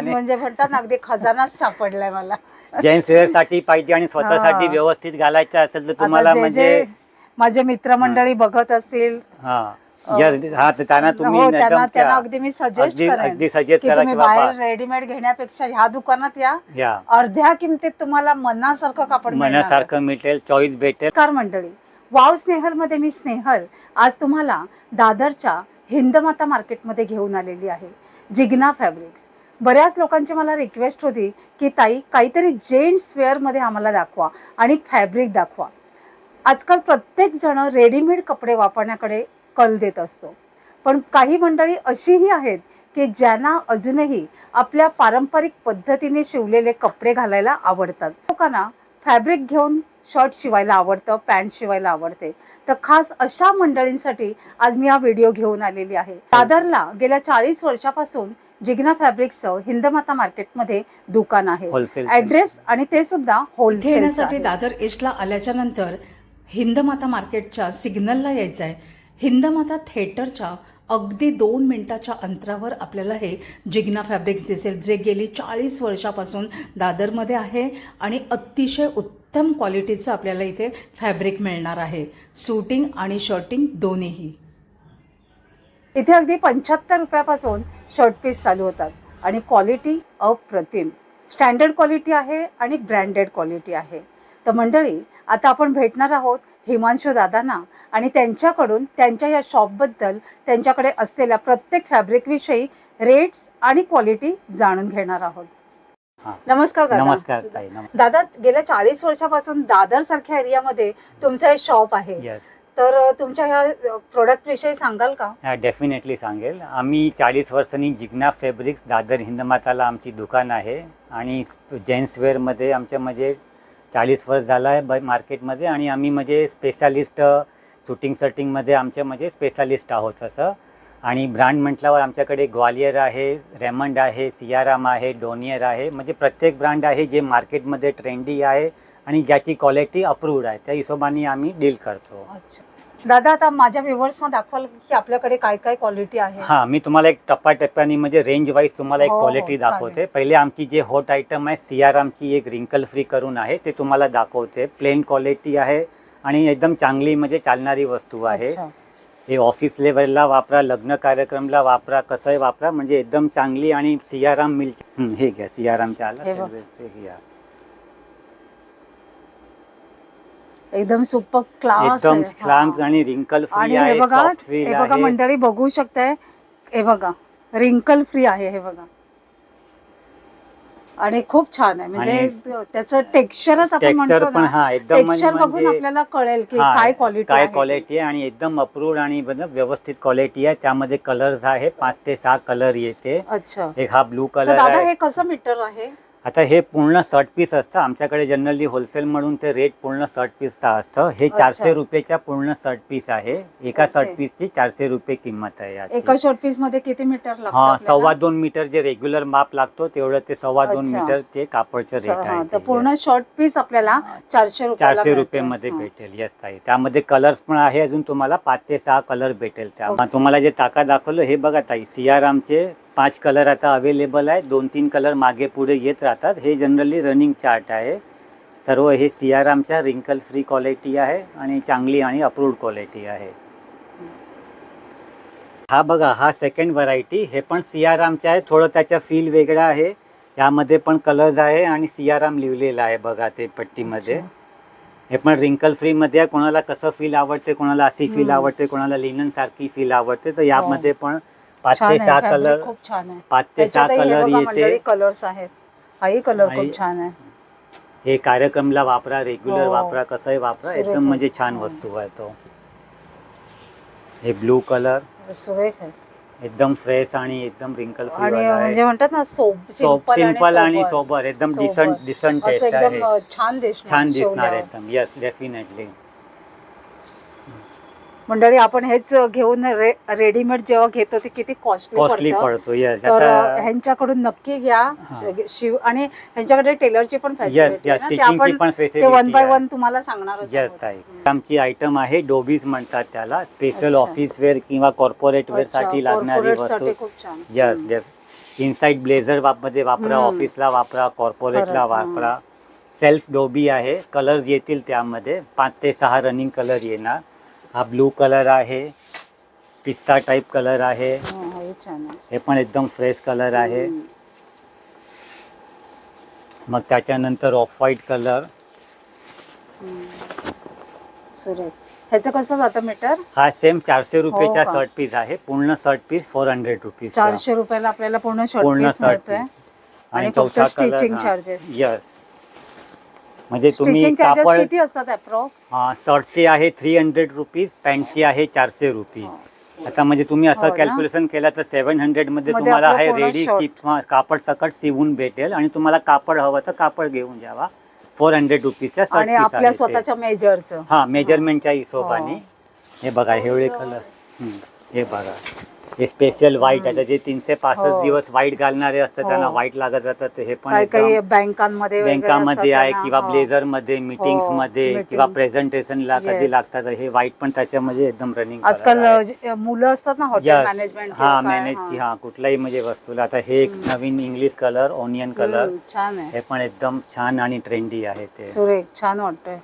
म्हणजे म्हणतात ना अगदी खजानाच सापडलाय मला. जेंट्स वेअर साठी पाहिजे आणि स्वतःसाठी व्यवस्थित घालायचं असेल तर तुम्हाला म्हणजे माझे मित्रमंडळी बघत असतील त्यांना तुम्ही त्यांना अगदी मी सजेस्ट करेन की तुम्ही बाहेर रेडीमेड घेण्यापेक्षा ह्या दुकानात या. अर्ध्या किमतीत तुम्हाला मनासारखं कापड मनासारखं मिळेल, चॉईस भेटेल. नमस्कार मंडळी, वाव स्नेहल मध्ये मी स्नेहल आज तुम्हाला दादरच्या हिंदमाता मार्केटमध्ये घेऊन आलेली आहे. जिग्ना फॅब्रिक्स. बऱ्याच लोकांची मला रिक्वेस्ट होती की ताई काहीतरी जेंट्स वेअर मध्ये आम्हाला दाखवा आणि फॅब्रिक दाखवा. आजकाल प्रत्येक जण रेडीमेड कपडे वापरण्याकडे कल देत असतो, पण काही मंडळी अशीही आहेत की ज्यांना अजूनही आपल्या पारंपरिक पद्धतीने शिवलेले कपडे घालायला आवडतात. लोकांना फॅब्रिक घेऊन शर्ट शिवायला आवडतं, पॅन्ट शिवायला आवडते. तर खास अशा मंडळींसाठी आज मी हा व्हिडिओ घेऊन आलेली आहे. दादरला गेल्या 40 वर्षापासून जिग्ना फॅब्रिक्सचं हिंदमाता मार्केटमध्ये दुकान आहे. ऍड्रेस आणि ते सुद्धा होलसेलसाठी दादर ईस्टला आल्याच्या नंतर हिंदमाता मार्केटच्या सिग्नलला यायचं आहे. हिंदमाता थिएटरच्या अगदी 2 मिनिटाच्या अंतरावर आपल्याला हे जिग्ना फॅब्रिक्स दिसेल, जे गेली 40 वर्षापासून दादरमध्ये आहे आणि अतिशय उत्तम क्वालिटीचं आपल्याला इथे फॅब्रिक मिळणार आहे. सूटिंग आणि शर्टिंग दोन्हीही. इथे अगदी 75 रुपयापासून शर्ट पीस चालू होतात आणि क्वालिटी अप्रतिम. स्टँडर्ड क्वालिटी आहे आणि ब्रँडेड क्वालिटी आहे. तर मंडळी, आता आपण भेटणार आहोत हिमांशू दादांना आणि त्यांच्याकडून त्यांच्या या शॉपबद्दल, त्यांच्याकडे असलेल्या प्रत्येक फॅब्रिकविषयी रेट्स आणि क्वालिटी जाणून घेणार आहोत. नमस्कार दादा. नमस्कार दादा, गेल्या 40 वर्षापासून दादर सारख्या एरियामध्ये तुमचं हे शॉप आहे. तर तुमच्या ह्या प्रोडक्ट विषयी सांगाल का? डेफिनेटली सांगेल. आम्ही 40 वर्षांनी जिग्ना फॅब्रिक्स दादर हिंदमाताला आमची दुकान आहे आणि जेंट्स वेअरमध्ये आमच्या म्हणजे 40 वर्ष झाला आहे मार्केटमध्ये आणि आम्ही म्हणजे स्पेशालिस्ट शूटिंग शर्टिंगमध्ये आमच्या म्हणजे स्पेशालिस्ट आहोत असं. आणि ब्रँड म्हटल्यावर आमच्याकडे ग्वालियर आहे, रेमंड आहे, सियाराम आहे, डोनियर आहे. म्हणजे प्रत्येक ब्रँड आहे जे मार्केटमध्ये ट्रेंडी आहे आणि ज्याची क्वालिटी अप्रूव्ड आहे, त्या हिशोबाने आम्ही डील करतो. दादा, आता माझ्या व्ह्युअर्सना दाखवाल की आपल्याकडे काय काय क्वालिटी आहे? हां, मी तुम्हाला एक टप्प्याटप्प्याने म्हणजे रेंज वाईज तुम्हाला एक क्वालिटी दाखवते. पहिले आमची जे हॉट आयटम आहे सियारामची एक रिंकल फ्री करून आहे, ते तुम्हाला दाखवते. प्लेन क्वालिटी आहे आणि एकदम चांगली म्हणजे चालणारी वस्तू आहे. हे ऑफिस लेवलला वापरा, लग्न कार्यक्रमला वापरा, कसंही वापरा, म्हणजे एकदम चांगली. आणि सियाराम मिळते. हे घ्या, सियारामच्या आला एकदम सुपर क्लास, एकदम क्लास आणि रिंकल फ्री आहे. हे बघा मंडळी, बघू शकताय, हे बघा रिंकल फ्री आहे. हे बघा, आणि खूप छान आहे. म्हणजे त्याचं टेक्स्चरच आपण म्हणतो ना, टेक्स्चर बघून आपल्याला कळेल की काय क्वालिटी आहे. आणि एकदम अप्रूव्ड आणि व्यवस्थित क्वालिटी आहे. त्यामध्ये कलर्स आहे, 5 ते 6 कलर येते. अच्छा. एक हा ब्लू कलर आहे. हे कसं मीटर आहे? आता हे पूर्ण शर्ट पीस असतं. आमच्याकडे जनरली होलसेल म्हणून ते रेट पूर्ण शर्ट पीसचा असतं. हे 400 रुपयाच्या पूर्ण शर्ट पीस आहे. एका शर्ट पीसची 400 रुपये किंमत आहे. एका शर्ट पीस मध्ये किती मीटर लागतं? 2.25 मीटर जे रेग्युलर माप लागतो तेवढं ते 2.25 मीटर ते कापडचं रेट आहे. तर पूर्ण शर्ट पीस आपल्याला 400 रुपयामध्ये भेटेल. येस ताई. त्यामध्ये कलर्स पण आहे. अजून तुम्हाला 5 ते 6 कलर भेटेल. त्या तुम्हाला जे टाका दाखवलं हे बघा ताई, सियारामचे 5 कलर आता अवेलेबल आहे. 2-3 कलर मागे पुढे येत राहतात. हे जनरली रनिंग चार्ट आहे सर्व. हे सियारामच्या रिंकल फ्री क्वालिटी आहे आणि चांगली आणि अप्रूव्ड क्वालिटी आहे. हा बघा, हा सेकंड व्हरायटी. हे पण सियारामचे आहे. थोडं त्याचा फील वेगळा आहे. यामध्ये पण कलर्स आहे आणि सियाराम लिहिलेला आहे बघा ते पट्टीमध्ये. हे पण रिंकल फ्री मध्ये आहे. कोणाला कसं फील आवडते, कोणाला अशी फील आवडते, कोणाला लिनन सारखी फील आवडते. तर यामध्ये पण 5 ते 6 कलर, खूप छान आहे. 5 ते 6 कलर येते. कलर्स आहेत. हाही कलर खूप छान आहे. हे कार्यक्रमला वापरा, रेग्युलर वापरा, कसंही वापरा, एकदम म्हणजे छान वस्तू आहे तो. हे ब्लू कलर सुरेख आहे, एकदम फ्रेश आणि एकदम रिंकल फ्री आणि म्हणजे म्हणतात ना सिंपल आणि सोबर, एकदम डिसेंट टेस्ट आहे. छान दिसणार एकदम. Yes, definitely. मंडळी, आपण हेच घेऊन रेडीमेड जेव्हा घेतो ते किती कॉस्टली पडतो. तर ह्यांच्याकडून नक्की घ्या. आणि ह्यांच्याकडे टेलरची पण फॅसिलिटी आहे, ते 1 बाय 1 तुम्हाला सांगणार. आमची आयटम आहे डोबीज म्हणतात त्याला. स्पेशल ऑफिस वेअर किंवा कॉर्पोरेट वेअर साठी लागणारी वस्तू. इनसाइड ब्लेझर मध्ये वापरा, हम्म. ऑफिसला वापरा, कॉर्पोरेटला खरंच, हा. वापरा. सेल्फ डोबी आहे, कलर्स येतील त्यामध्ये 5 ते 6 रनिंग कलर येणार. हा ब्लू कलर आहे, पिस्ता टाईप कलर आहे, हे छान आहे. हे पण एकदम फ्रेश कलर आहे. हम्म. मग त्याच्यानंतर ऑफ व्हाईट कलर. सुरेख. ह्याचं कसं जातं मीटर? हा सेम 400 रुपयाचा का? शर्ट पीस आहे, पूर्ण शर्ट पीस 400 रुपीज. 400 रुपयाला आपल्याला पूर्ण शर्ट पूर्ण पीस शर्ट मिळतोय. आणि फक्त चौथा स्टिचिंग कलर चार्जेस. यस. म्हणजे तुम्ही स्टिचिंग चार्जेस कापड किती असतात अप्रॉक्स? शर्टचे आहे 300 रुपीज, पॅन्टची आहे 400 रुपीज. आता म्हणजे तुम्ही हो असं ना? कॅल्क्युलेशन केलं तर 700 मध्ये मध्ये तुम्हाला आपलं हे पूर्ण रेडी shirt. कापड सकट शिवून भेटेल. आणि तुम्हाला कापड हवं तर कापड घेऊन जावा. 400 रुपीजचा शर्ट आणि पीस आपल्या आहे ते. स्वतःच्या मेजरचं. हा मेजरमेंटच्या हिशोबाने. हो. हे बघा हेवळे कलर. हे बघा हे स्पेशल व्हाईट आहे. जे 365 हो. दिवस व्हाईट घालणारे असतात हो. त्यांना व्हाईट लागत राहतात. तर हे पण काही काही एकदम बँकांमध्ये वगैरे बँकामध्ये असतात आहे त्यांना. किंवा हो. ब्लेझर मध्ये, मीटिंग्स मध्ये meeting. किंवा प्रेझेंटेशनला कधी Yes. लागतात. हे व्हाईट पण त्याच्यामध्ये एकदम रनिंग. आजकाल मुलं असतात ना हॉटेल Yes. मॅनेजमेंट. हा मॅनेज की हा कुठल्याही म्हणजे वस्तूला. आता हे एक नवीन इंग्लिश कलर, ऑनियन कलर. छान आहे. हे पण एकदम छान आणि ट्रेंडी आहे ते. सुरेख छान वाटतंय.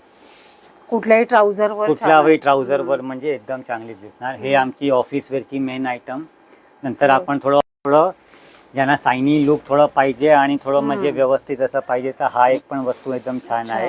कुठल्याही ट्राउझर वर कुठल्याही ट्राउझर वर म्हणजे एकदम चांगली दिसणार. हे आमची ऑफिस वेअरची मेन आयटम. नंतर आपण थोडं ज्यांना सायनी लुक थोडं पाहिजे आणि थोडं म्हणजे व्यवस्थित असं पाहिजे तर हा एक पण वस्तू एकदम छान आहे.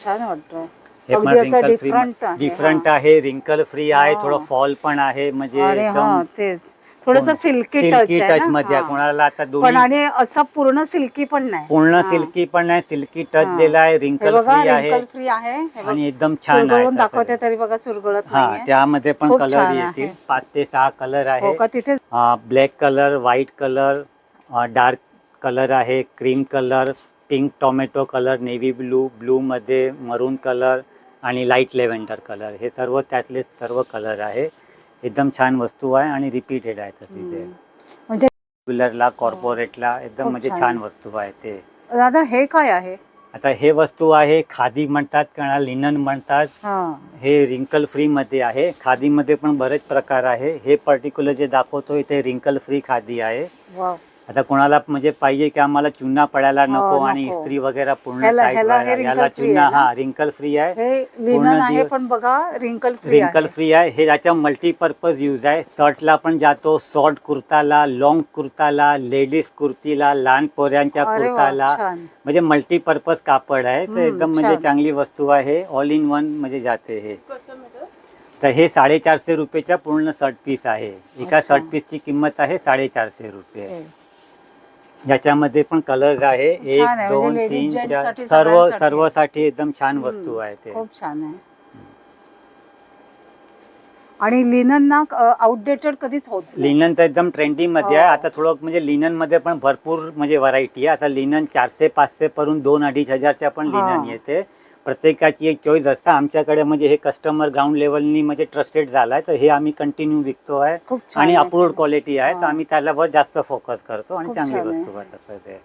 छान वाटतंय. हे पण रिंकल फ्री डिफरंट आहे, रिंकल फ्री आहे, थोडं फॉल पण आहे. म्हणजे एकदम तेच थोडस सिल्की टच मध्ये आहे. कोणाला आता पण दोन्ही आणि असं पूर्ण सिल्की पण नाही. पूर्ण सिल्की पण नाही, सिल्की टच हा. दिला आहे, हे रिंकल बघा फ्री आहे रिंकल फ्री आहे. हे बघ, आणि एकदम छान आहे. चुरगळून तसं दाखवते आहे. तरी बघा चुरगळत हा नाहीये. त्यामध्ये पण खूप कलर छान येतील. आहे. 5 ते 6 कलर आहे. हो का तिथे black colour, white colour, dark colour आहे, cream colour, pink tomato colour, navy blue, blue मध्ये मरून कलर आणि लाईट लेव्हेंडर कलर. हे सर्व त्यातले सर्व कलर आहे. एकदम छान वस्तू आहे आणि रिपीटेड आहे तशी ते. म्हणजे रेग्युलरला, कॉर्पोरेटला एकदम खूप म्हणजे छान. छान वस्तू आहे ते. दादा हे काय आहे? आता हे वस्तू आहे खादी म्हणतात किंवा लिनन म्हणतात. हे रिंकल फ्री मध्ये आहे. खादीमध्ये पण बरेच प्रकार आहे. हे पर्टिक्युलर जे दाखवतोय ते रिंकल फ्री खादी आहे. वाव. आता कोणाला म्हणजे पाहिजे की आम्हाला चुना पडायला नको आणि नको. इस्त्री वगैरे पूर्ण ह्याला- टाईट ह्याला हे व्हायला. wrinkle याला free चुना आहे ना? हा रिंकल फ्री आहे. हे लिनन आहे पण बघा रिंकल फ्री रिंकल फ्री आहे. हे याचा मल्टीपर्पज यूज आहे. शर्टला पण जातो, शॉर्ट कुर्ताला, लॉंग कुर्ताला, लेडीज कुर्तीला, लहान पोऱ्यांच्या कुर्ताला. म्हणजे मल्टीपर्पज कापड आहे. तर एकदम म्हणजे चांगली वस्तू आहे. ऑल इन वन म्हणजे जाते हे. तर हे 450 रुपयाचा पूर्ण शर्ट पीस आहे. एका शर्ट पीसची किंमत आहे 450 रुपये. ज्याच्यामध्ये पण कलर्स आहे 1 2 3 4 सर्वसाठी एकदम छान वस्तू आहे ते. खूप छान आहे. आणि लिनन ना आउटडेटेड कधीच होत नाही. लिनन तर एकदम ट्रेंडिंग मध्ये आहे. आता थोडं म्हणजे लिनन मध्ये पण भरपूर म्हणजे व्हरायटी आहे. आता लिनन 400-500 पासून 2-2,500च्या पण लिनन येते. प्रत्येकाची एक चॉईस असते. आमच्याकडे म्हणजे हे कस्टमर ग्राउंड लेवलनी म्हणजे ट्रस्टेड झालाय. तर हे आम्ही कंटिन्यू विकतो आहे आणि अप्रूव्ड क्वालिटी आहे. तर आम्ही त्याच्यावर जास्त फोकस करतो आणि चांगली वस्तू आहे तसं ते.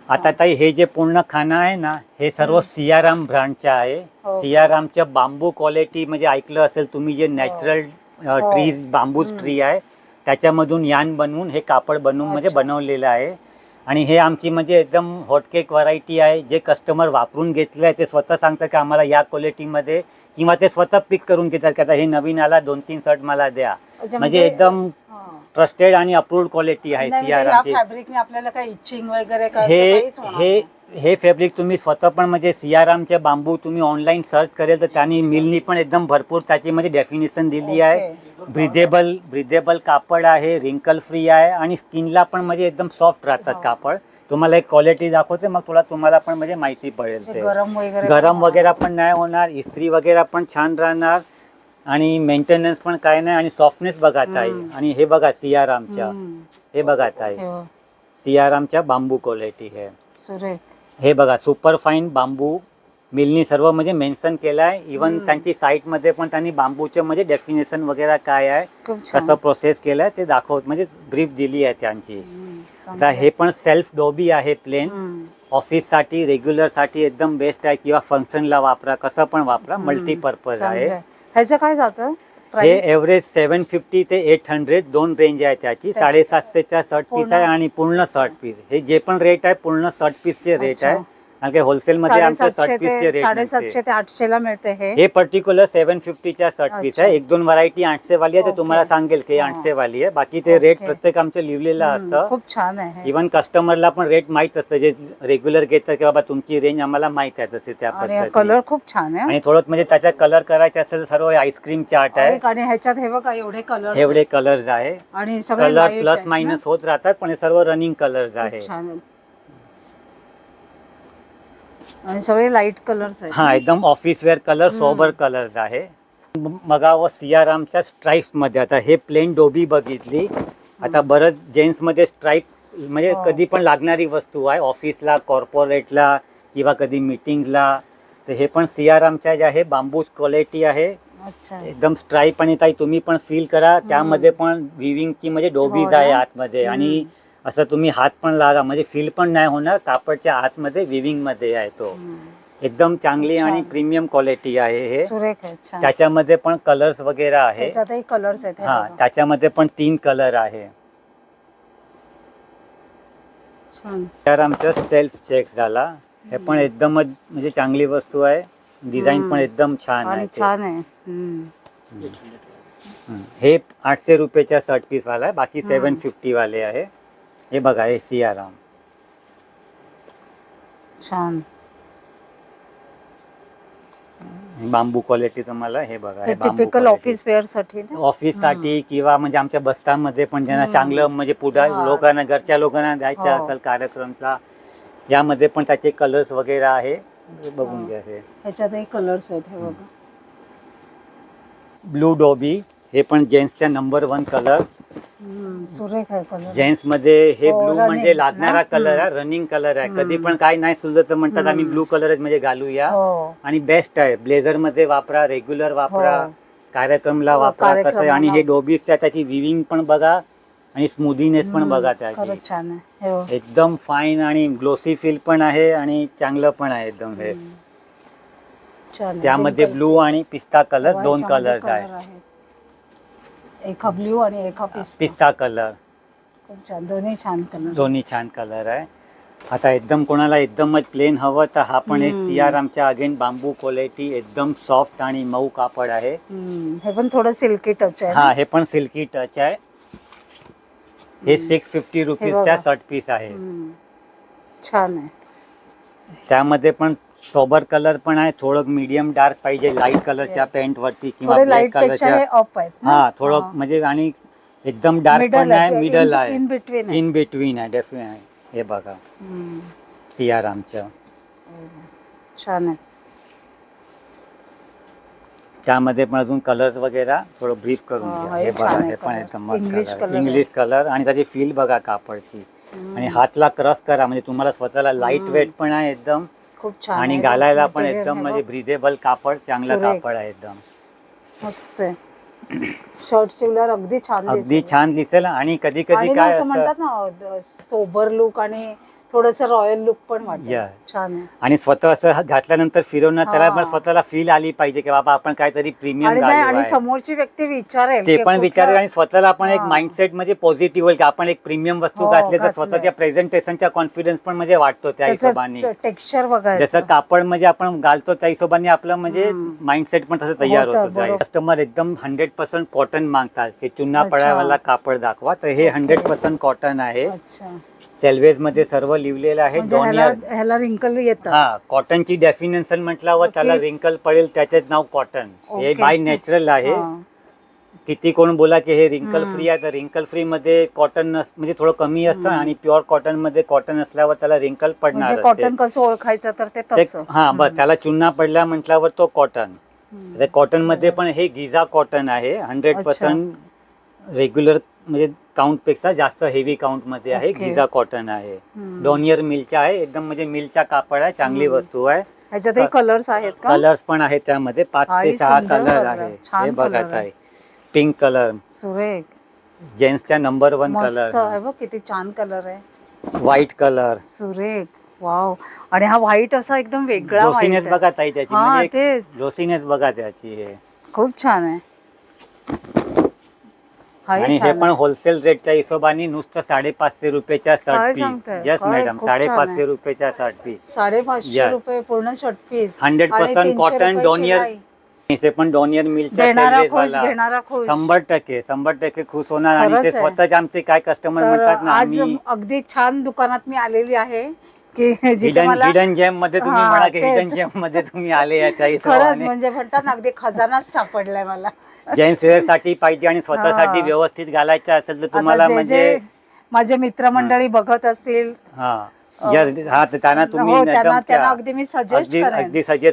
आता ताई हे जे पूर्ण खाना आहे ना हे सर्व सियाराम ब्रँडचे आहे. सियारामच्या बांबू क्वालिटी म्हणजे ऐकलं असेल तुम्ही, जे नॅचरल ट्रीज बांबूच ट्री आहे त्याच्यामधून यान बनवून हे कापड बनवून म्हणजे बनवलेलं आहे. आणि हे आमची म्हणजे एकदम हॉटकेक व्हरायटी आहे. जे कस्टमर वापरून घेतलं आहे ते स्वतः सांगतात की आम्हाला या क्वालिटीमध्ये, किंवा ते स्वतः पिक करून घेतात की आता हे नवीन आला 2-3 शर्ट मला द्या. म्हणजे एकदम ट्रस्टेड आणि अप्रूव्ड क्वालिटी आहे सियारामची. फॅब्रिकने आपल्याला काही इचिंग वगैरे हे फॅब्रिक तुम्ही स्वतः पण म्हणजे सियारामच्या बांबू तुम्ही ऑनलाईन सर्च करेल तर त्यांनी मिलनी पण एकदम भरपूर त्याची म्हणजे डेफिनेशन दिली आहे. ब्रिदेबल कापड आहे, रिंकल फ्री आहे आणि स्किनला पण म्हणजे एकदम सॉफ्ट राहतात कापड. तुम्हाला एक क्वालिटी दाखवते मग तुम्हाला पण म्हणजे माहिती पडेल. ते गरम वगैरे पण नाही होणार, इस्त्री वगैरे पण छान राहणार आणि मेंटेनन्स पण काय नाही. आणि सॉफ्टनेस बघा ताई. आणि हे बघा सियारामच्या, हे बघा ताई सियारामच्या बांबू क्वालिटी आहे. हे बघा सुपर फाईन बांबू मिलनी सर्व म्हणजे मेन्शन केलं आहे. इवन त्यांची साईट मध्ये पण त्यांनी बांबूचे म्हणजे डेफिनेशन वगैरे काय आहे, कसं प्रोसेस केलंय ते दाखवत म्हणजे ब्रीफ दिली आहे त्यांची. आता हे पण सेल्फ डोबी आहे प्लेन. ऑफिस साठी, रेग्युलर साठी एकदम बेस्ट आहे. किंवा फंक्शनला वापरा, कसं पण वापरा, मल्टीपर्पज आहे. ह्याचं काय जातं? प्राइस एव्हरेज 750 ते 800 दोन रेंज आहे त्याची. त्या- 750चा शर्ट पीस पूर्ण- आहे आणि पूर्ण अच्छा. Shirt piece. हे जे पण रेट आहे पूर्ण शर्ट पीसचे रेट अच्छा. आहे. आणि होलसेल मध्ये आमच्या 750 शर्ट पीसचे रेट 750 ते 800 ला मिळते हे. पर्टिक्युलर 750च्या शर्ट पीस अच्छा. आहे. एक दोन व्हरायटी 800 वाली आहे ते ओके. तुम्हाला सांगेल की हा. 800 वाली आहे. बाकी ते रेट ओके. प्रत्येक आमचं लिहिलेलं असतं. खूप छान आहे. इव्हन कस्टमरला पण रेट माहित असतं, जे रेग्युलर घेतात की बाबा तुमची रेंज आम्हाला माहित आहे तसे त्या आणि पद्धतीने. कलर खूप छान आहे. आणि थोडं म्हणजे त्याचा कलर करायचा असेल तर सर्व आईस्क्रीम चार्ट आहे. आणि ह्याच्यात हे बघा एवढे कलर एवढे कलर्स आहे. आणि सगळे कलर light प्लस आहेत मायनस ना? होत राहतात पण हे सर्व रनिंग कलर्स आहे. खूप छान आहेत. आणि सगळे लाईट कलर्स आहेत हा ना? एकदम ऑफिस वेअर कलर, हम्म. सोबर कलर्स आहे. मगावं सियारामच्या स्ट्राईप्स मध्ये. आता हे प्लेन डोबी बघितली. आता बरंच जेंट्स मध्ये स्ट्राईप म्हणजे हो. कधी पण लागणारी वस्तू आहे ऑफिसला, कॉर्पोरेटला किंवा कधी मीटिंगला. तर हे पण सियारामच्या जे आहे बांबूस क्वालिटी आहे. अच्छा. एकदम स्ट्राईप. आणि ताई तुम्ही पण फील करा त्यामध्ये पण विविंगची म्हणजे डोबीज हो ना? आहे आतमध्ये. आणि असं तुम्ही हात पण लागा म्हणजे फील पण नाही होणार. कापडच्या आतमध्ये विविंग मध्ये आहे तो. एकदम चांगली खूप आणि छान. प्रीमियम क्वालिटी आहे हे. सुरेख आहे. छान. त्याच्यामध्ये पण कलर्स वगैरे आहे. त्याच्यातही कलर्स आहेत हे हा बघा. त्याच्यामध्ये पण 3 कलर आहे. छान. तर आमचं सेल्फ चेक झाला. हे पण एकदमच म्हणजे चांगली वस्तू आहे. डिझाईन पण एकदम छान आहे आणि ते. छान आहे. हे 800 रुपयाच्या शर्ट पीस वाला आहे. बाकी 750 वाले आहे. हे बघा हे सियाराम. छान. बांबू क्वालिटी तुम्हाला हे बघा. हे टिपिकल ऑफिस वेअर साठी ना? ऑफिस साठी किंवा म्हणजे आमच्या बस्तामध्ये पण ज्यांना चांगलं म्हणजे पुढे हा. लोकांना घरच्या लोकांना द्यायचं हो. असेल कार्यक्रमला, यामध्ये पण त्याचे कलर्स वगैरे आहे. बघून घ्या. हे ह्याच्यातही कलर्स आहेत हे बघा. Blue Dobby. हे पण जेंट्सचा नंबर 1 कलर. सुरेख आहे कलर. जेंट्स मध्ये हे हो, ब्लू running म्हणजे लागणारा ना? कलर आहे. रनिंग कलर आहे. कधी पण काय नाही सुचलं तर म्हणतात आम्ही ब्लू कलरच म्हणजे घालूया. हो. आणि बेस्ट आहे. ब्लेझर मध्ये वापरा, रेग्युलर वापरा, हो. कार्यक्रमला हो, वापरा कसं आहे. कार्यक्रमाला. आणि हे डोबीजच्या त्याची विविंग पण बघा आणि स्मूदीनेस पण बघा त्याची. खरंच छान आहे. हो. एकदम फाईन आणि ग्लोसी फील पण आहे आणि चांगलं पण आहे एकदम. हे छान आहे. त्यामध्ये दोन ब्लू आणि पिस्ता कलर कलर- दोन ह्याच्यामध्ये कलर्स आहे. कलर आहेत. एका ब्ल्यू आणि एका पिस्ता. पिस्ता कलर. खूप छान. दोन्ही छान कलर. दोन्ही छान कलर आहे. आता एकदम कोणाला एकदमच प्लेन हवं तर हा पण एक सियारामच्या अगेन बांबू क्वालिटी. एकदम सॉफ्ट आणि मऊ कापड आहे. हे पण थोडं सिल्की टच आहे. हा हे पण सिल्की टच आहे. हे 650 रुपीजच्या शर्ट पीस आहे. छान आहे. त्यामध्ये पण सोबर कलर पण आहे. थोडं मीडियम डार्क पाहिजे लाईट कलरच्या पेंट वरती किंवा थोडे ब्लॅक लाईट पेक्षा कलरच्या. हे अप आहेत ना? हा थोडं म्हणजे आणि एकदम डार्क पण आहे, मिडल आहे, इन बिटवीन इन बिटवीन आहे. डेफिनेट आहे. हे बघा सियारामचं. छान आहे. त्यामध्ये पण अजून कलर्स वगैरे थोडं ब्रीफ करून हा, घ्या. हे हे छान बघा आहे हे पण color. एकदम मस्त English colour. color English colour आणि त्याची फील बघा कापडची. आणि हातला क्रॉस करा म्हणजे तुम्हाला स्वतःला लाईट वेट पण आहे एकदम. खूप छान आणि आहे. घालायला पण Material एकदम हे म्हणजे बघ. ब्रिदेबल कापड, चांगलं सुरेख. कापड आहे एकदम. मस्त आहे. शर्ट शिवल्यावर अगदी छान अगदी दिसेल. छान दिसेल. आणि कधी कधी आणि ना काय असं असतं म्हणतात ना सोबर लुक आणि थोडस रॉयल लुक पण वाटतं. Yeah. छान आहे. आणि स्वतः असं घातल्यानंतर फिरवणं त्याला पण हा. स्वतःला फील आली पाहिजे की बाबा आपण काहीतरी प्रीमियम आणि नाही, घालू आणि आहे. समोरची व्यक्ती विचारेल ते की पण विचारेल कुठलं- आणि स्वतःला आपण एक हा. माइंडसेट म्हणजे पॉझिटिव्ह होईल की आपण एक प्रीमियम वस्तू हो, घातली तर घातलंय. स्वतःच्या प्रेझेंटेशनचा कॉन्फिडन्स पण म्हणजे वाटतो त्या हिशोबाने. त्याचं टेक्स्चर बघायचं. जसं कापड म्हणजे आपण घालतो त्या हिशोबाने आपलं म्हणजे माइंडसेट पण तसं तयार होतं, होतं. बरोबर. कस्टमर एकदम 100% कॉटन मागतात की चुन्ना अच्छा. पडायवाला कापड दाखवा. तर हे 100% कॉटन आहे. अच्छा. सेल्वेज मध्ये सर्व लिहिलेलं आहे. म्हणजे डॉनियर. ह्याला रिंकल येतं. हा कॉटनची डेफिनेशन म्हटल्यावर ओके. त्याला रिंकल पडेल त्याच्यात नाव कॉटन. हे ओके. बाय नॅचरल आहे. हा. किती कोण बोला की हे रिंकल फ्री आहे तर रिंकल फ्री मध्ये कॉटन म्हणजे थोडं कमी असतं आणि प्युअर कॉटन मध्ये कॉटन असल्यावर त्याला रिंकल पडणार म्हणजे कॉटन कसं ओळखायचं तर ते तसं. हा बस त्याला चुन्ना पडला म्हटल्यावर तो कॉटन. कॉटन मध्ये पण हे गिझा कॉटन आहे. 100% रेग्युलर म्हणजे काउंट पेक्षा जास्त हेवी काउंट मध्ये आहे. ओके. गिझा कॉटन आहे. डॉनियर मिलचा आहे. एकदम म्हणजे मिलचा कापड आहे. चांगली वस्तू आहे. ह्याच्यातही कलर्स आहेत का? कलर्स पण आहेत त्यामध्ये 5 ते आई, 6 सुंदर कलर कलर. आहे. छान हे बघा कलर आहे. आहे पिंक कलर. सुरेख. जेंट्सचा नंबर 1 मस्त कलर. आहे बघ किती छान कलर आहे. White colour. सुरेख. वाव. आणि हा व्हाईट असा एकदम वेगळा जोसीनेस व्हाईट बघा ताई त्याची हा म्हणजे तेच जोसीनेस बघा त्याची. हे खूप छान आहे. आणि हे पण होलसेल रेटच्या हिशोबाने नुसतं 550 रुपयाच्या शर्ट पीस. यस मॅडम, 550 रुपयाच्या शर्ट पीस. 550 रुपये पूर्ण शर्ट पीस. 100% कॉटन डोनियर. इथे पण डोनियर मिलच्या घेणारा खुश. 100% खुश होणार. आणि ते स्वतःच आमचे काय कस्टमर म्हणतात ना, आज अगदी छान दुकानात मी आलेली आहे की हिडन जेम मध्ये तुम्ही म्हणा की हिडन जेम मध्ये तुम्ही आले याच्या हिशोबाने. म्हणजे म्हणतात ना अगदी खजानाच सापडलाय मला. जेंट्स वेअर साठी पाहिजे आणि स्वतःसाठी व्यवस्थित घालायचं असेल तर तुम्हाला म्हणजे माझे मित्रमंडळी बघत असतील त्यांना तुम्ही त्यांना अगदी मी सजेस्ट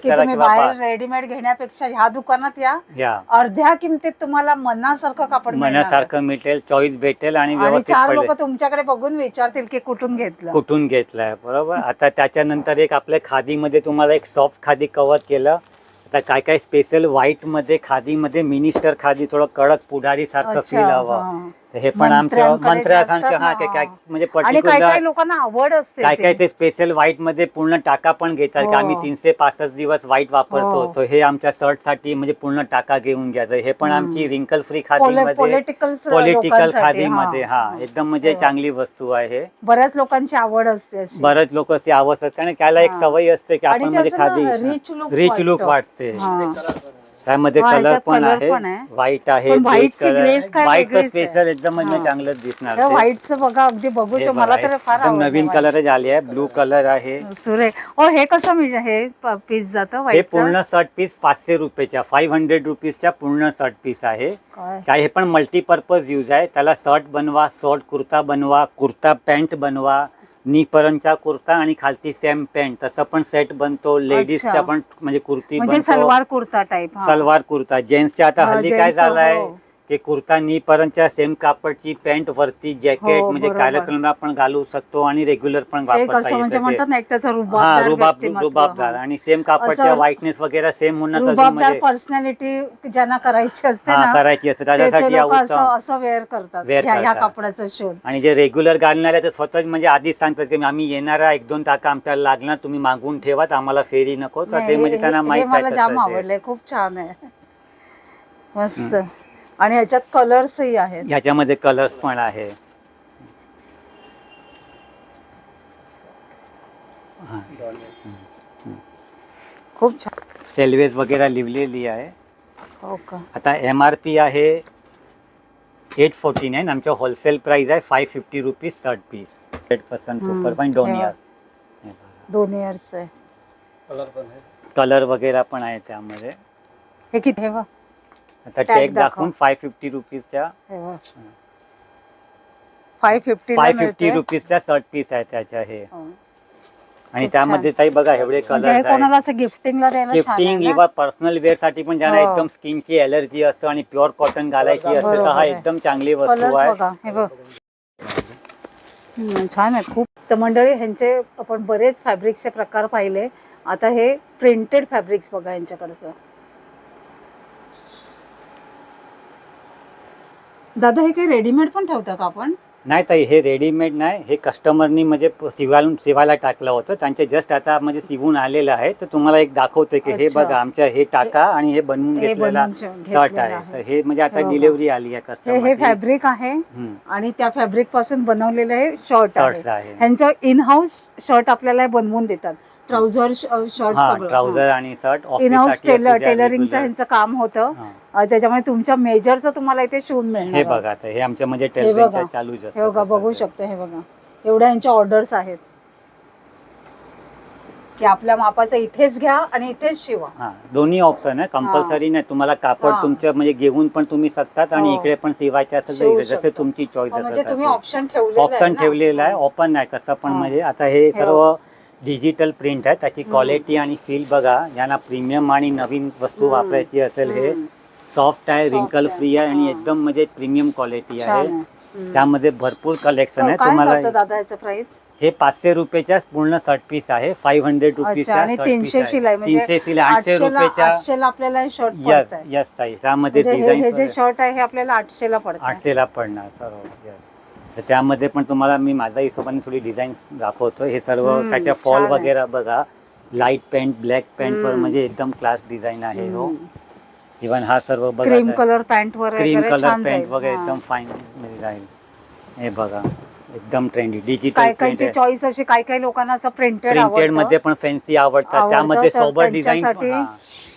करा की बाहेर रेडीमेड घेण्यापेक्षा ह्या दुकानात या. अर्ध्या किमतीत तुम्हाला मनासारखं मिळेल, चॉईस भेटेल आणि व्यवस्थित. 4 लोक तुमच्याकडे बघून विचारतील की कुठून घेतलंय. बरोबर. आता त्याच्यानंतर एक आपल्या खादीमध्ये तुम्हाला एक सॉफ्ट खादी कव्हर केलं. आता काय स्पेशल व्हाईट मध्ये खादीमध्ये मिनिस्टर खादी, थोडं कडक पुढारी सारखं फील हवं. हे पण आमच्या मंत्र्यासारखं म्हणजे पर्टिक्युलर लोकांना आवड असते. काय ते स्पेशल व्हाईट मध्ये पूर्ण टाका पण घेतात की आम्ही 365 दिवस व्हाईट वापरतो. तर हे आमच्या शर्ट साठी म्हणजे पूर्ण टाका घेऊन घ्यायचं. हे पण आमची रिंकल फ्री खादीमध्ये, पॉलिटिकल खादीमध्ये एकदम म्हणजे चांगली वस्तू आहे. बऱ्याच लोकांची आवड असते, बऱ्याच लोक अशी आवड असते आणि त्याला एक सवय असते की आपण म्हणजे खादी रिच लुक वाटते. त्यामध्ये कलर पण आहे, व्हाईट आहे, व्हाईट स्पेशल एकदम म्हणजे चांगलं दिसणार. व्हाईटचं बघा, अगदी बघू शकतो. मला तर फार नवीन कलर आले आहे, ब्लू कलर आहे. हे कसं हे पीस जातं? हे पूर्ण शर्ट पीस 500 रुपयाच्या 500 रुपीजच्या पूर्ण शर्ट पीस आहे. हे पण मल्टीपर्पज यूज आहे. त्याला शर्ट बनवा, शॉर्ट कुर्ता बनवा, कुर्ता पॅन्ट बनवा, नी पर्यंतचा कुर्ता आणि खालती सेम पॅन्ट, तसं पण सेट बनतो. लेडीजचा पण म्हणजे कुर्ती बनतो, सलवार कुर्ता टाइप. सलवार कुर्ता. जेंट्सच्या आता हल्ली काय झालंय की कुर्ता नी पर्यंतच्या सेम कापडची पॅन्ट वरती जॅकेट म्हणजे कार्यक्रम आपण घालू शकतो आणि रेग्युलर पण वापरता येतं. रुबाबदार आणि सेम कापडच्या व्हाईटनेस वगैरे सेम होणार. पर्सनॅलिटी ज्यांना करायची असते त्याच्यासाठी असं वेअर करतात या कापडाचा शोध. आणि जे रेग्युलर घालणारे ते स्वतःच म्हणजे आधीच सांगतात की आम्ही येणारा 1-2 टाका आमच्याला लागणार, तुम्ही मागून ठेवा, आम्हाला फेरी नको. तर ते म्हणजे त्यांना माहिती आहे. मला जाम आवडलंय, खूप छान आहे, मस्त. आणि ह्याच्यात कलर्सही आहेत. ह्याच्यामध्ये कलर्स पण आहे. खूप छान. सेल्वेज वगैरे लिहिलेली आहे. हो का. आता MRP आहे 849. आमच्या होलसेल प्राइस आहे 550 rupees shirt piece. 100% super fine डोनियर्स आहे. कलर वगैरे पण आहे त्यामध्ये. हे किती? आता टॅग दाखवून 550 रुपीजच्या 550 रुपीजच्या शर्ट पीस आहे त्याच्या. हे आणि त्यामध्ये ताई बघा एवढे कलर आहे. गिफ्टिंग किंवा पर्सनल वेअर साठी पण ज्यांना एकदम स्किनची एलर्जी असतं आणि प्युअर कॉटन घालायची असते तर हा एकदम चांगली वस्तू आहे. छान आहे खूप. तर मंडळी, ह्यांचे आपण बरेच फॅब्रिक्सचे प्रकार पाहिले. आता हे प्रिंटेड फॅब्रिक्स बघा यांच्याकडचं. दादा, हे काही रेडीमेड पण ठेवता का आपण? नाही ताई, हे रेडीमेड नाही. हे कस्टमरनी म्हणजे शिवायला टाकलं होतं. त्यांचे जस्ट आता म्हणजे शिवून आलेलं आहे. तर तुम्हाला एक दाखवते की हे बघा आमच्या हे टाका आणि हे बनवून घेतलेला शर्ट आहे. तर हे म्हणजे आता डिलिव्हरी आली आहे कस्टमर. हे फॅब्रिक आहे आणि त्या फॅब्रिक पासून बनवलेलं हे शर्ट आहे. ह्यांचं इन हाऊस शर्ट आपल्याला बनवून देतात. ट्राउझर आणि शर्ट टेलरिंगचं ह्यांचं काम होतं. त्याच्यामुळे तुमच्या मेजरचं तुम्हाला इथे शिवून मिळणार. हे बघा, हे आमच्या म्हणजे टेलरिंगचं चालू आहे. हे बघा, बघू शकता. हे बघा, एवढ्या यांच्या ऑर्डर्स आहेत की आपल्या मापाचं इथेच घ्या आणि इथेच शिवा. दोन्ही ऑप्शन आहे, कंपल्सरी नाही. तुम्हाला कापड तुमचं म्हणजे घेऊन पण तुम्ही शकतात आणि इकडे पण शिवायचे असेल जसे तुमची चॉईस असेल. तुम्ही ऑप्शन ठेवलेला आहे, ओपन नाही कसं पण. म्हणजे आता हे सर्व डिजिटल प्रिंट आहे. त्याची क्वालिटी आणि फील बघा. ज्यांना प्रीमियम आणि नवीन वस्तू वापरायची असेल, हे सॉफ्ट आहे, रिंकल फ्री आहे आणि एकदम म्हणजे प्रीमियम क्वालिटी आहे. त्यामध्ये भरपूर कलेक्शन आहे. तुम्हाला दादा याचं प्राइस? हे 500 रुपयाच्या पूर्ण शर्ट पीस आहे. 500 रुपीजच्या 300 शिलाई. 300 शिलाई 800 रुपयाच्या आपल्याला शर्ट पडतं. यस ताई, त्यामध्ये हे जे शर्ट आहे हे आपल्याला 800 ला पडतं. 800 ला पडणार सर्व. तर त्यामध्ये पण तुम्हाला मी माझ्या हिशोबाने थोडी डिझाईन दाखवतो. हे सर्व त्याच्या फॉल वगैरे बघा. लाईट पॅन्ट, ब्लॅक पॅन्ट वर म्हणजे एकदम क्लास डिझाईन आहे. हो, इव्हन हा सर्व बघा क्रीम कलर पॅन्ट वर क्रीम वगैरे कलर छान पॅन्ट जाईल. वगैरे हा. एकदम फाईन मध्ये राहील. हे बघा एकदम ट्रेंडी डिजिटल काय प्रिंट कायची चॉईस अशी, काय काय लोकांना असं प्रिंटेड प्रिंटेड मध्ये पण फॅन्सी आवडतात, त्यामध्ये सोबर डिझाईन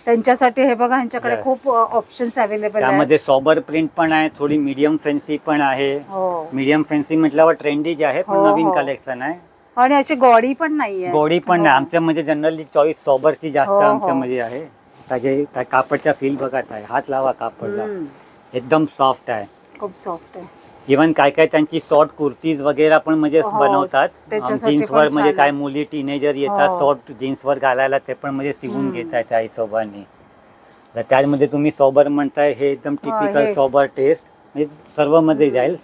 त्यांच्यासाठी हे बघा ह्यांच्याकडे Yes. खूप ऑप्शन्स अवेलेबल आहेत. त्यामध्ये सोबर प्रिंट पण आहे, थोडी मीडियम फॅन्सी पण आहे. हो. मीडियम फॅन्सी म्हटल्यावर ट्रेंडी जे आहे पण हो, नवीन हो. कलेक्शन आहे. आणि अशी गॉडी पण नाहीये. गोडी पण हो. नाही आमच्या म्हणजे जनरली चॉईस सोबरची जास्त हो, हो. आमच्या मध्ये आहे. त्याचे त्या कापडचा फील बघा, आहे हात लावा कापडला, हम्म, एकदम सॉफ्ट आहे. खूप सॉफ्ट आहे. इव्हन काय काय त्यांची शॉर्ट कुर्तीज वगैरे पण म्हणजे हो, बनवतात त्याच्यासाठी जीन्सवर, पण म्हणजे छान काय आहे. मुली टीनेजर येतात हो. शॉर्ट जीन्सवर घालायला, ते पण म्हणजे शिवून हम्म. घेत आहे त्या हिशोबाने. तर त्यामध्ये तुम्ही सोबर म्हणताय, हे एकदम टिपिकल हे. सोबर टेस्ट म्हणजे सर्व मध्ये जाईल.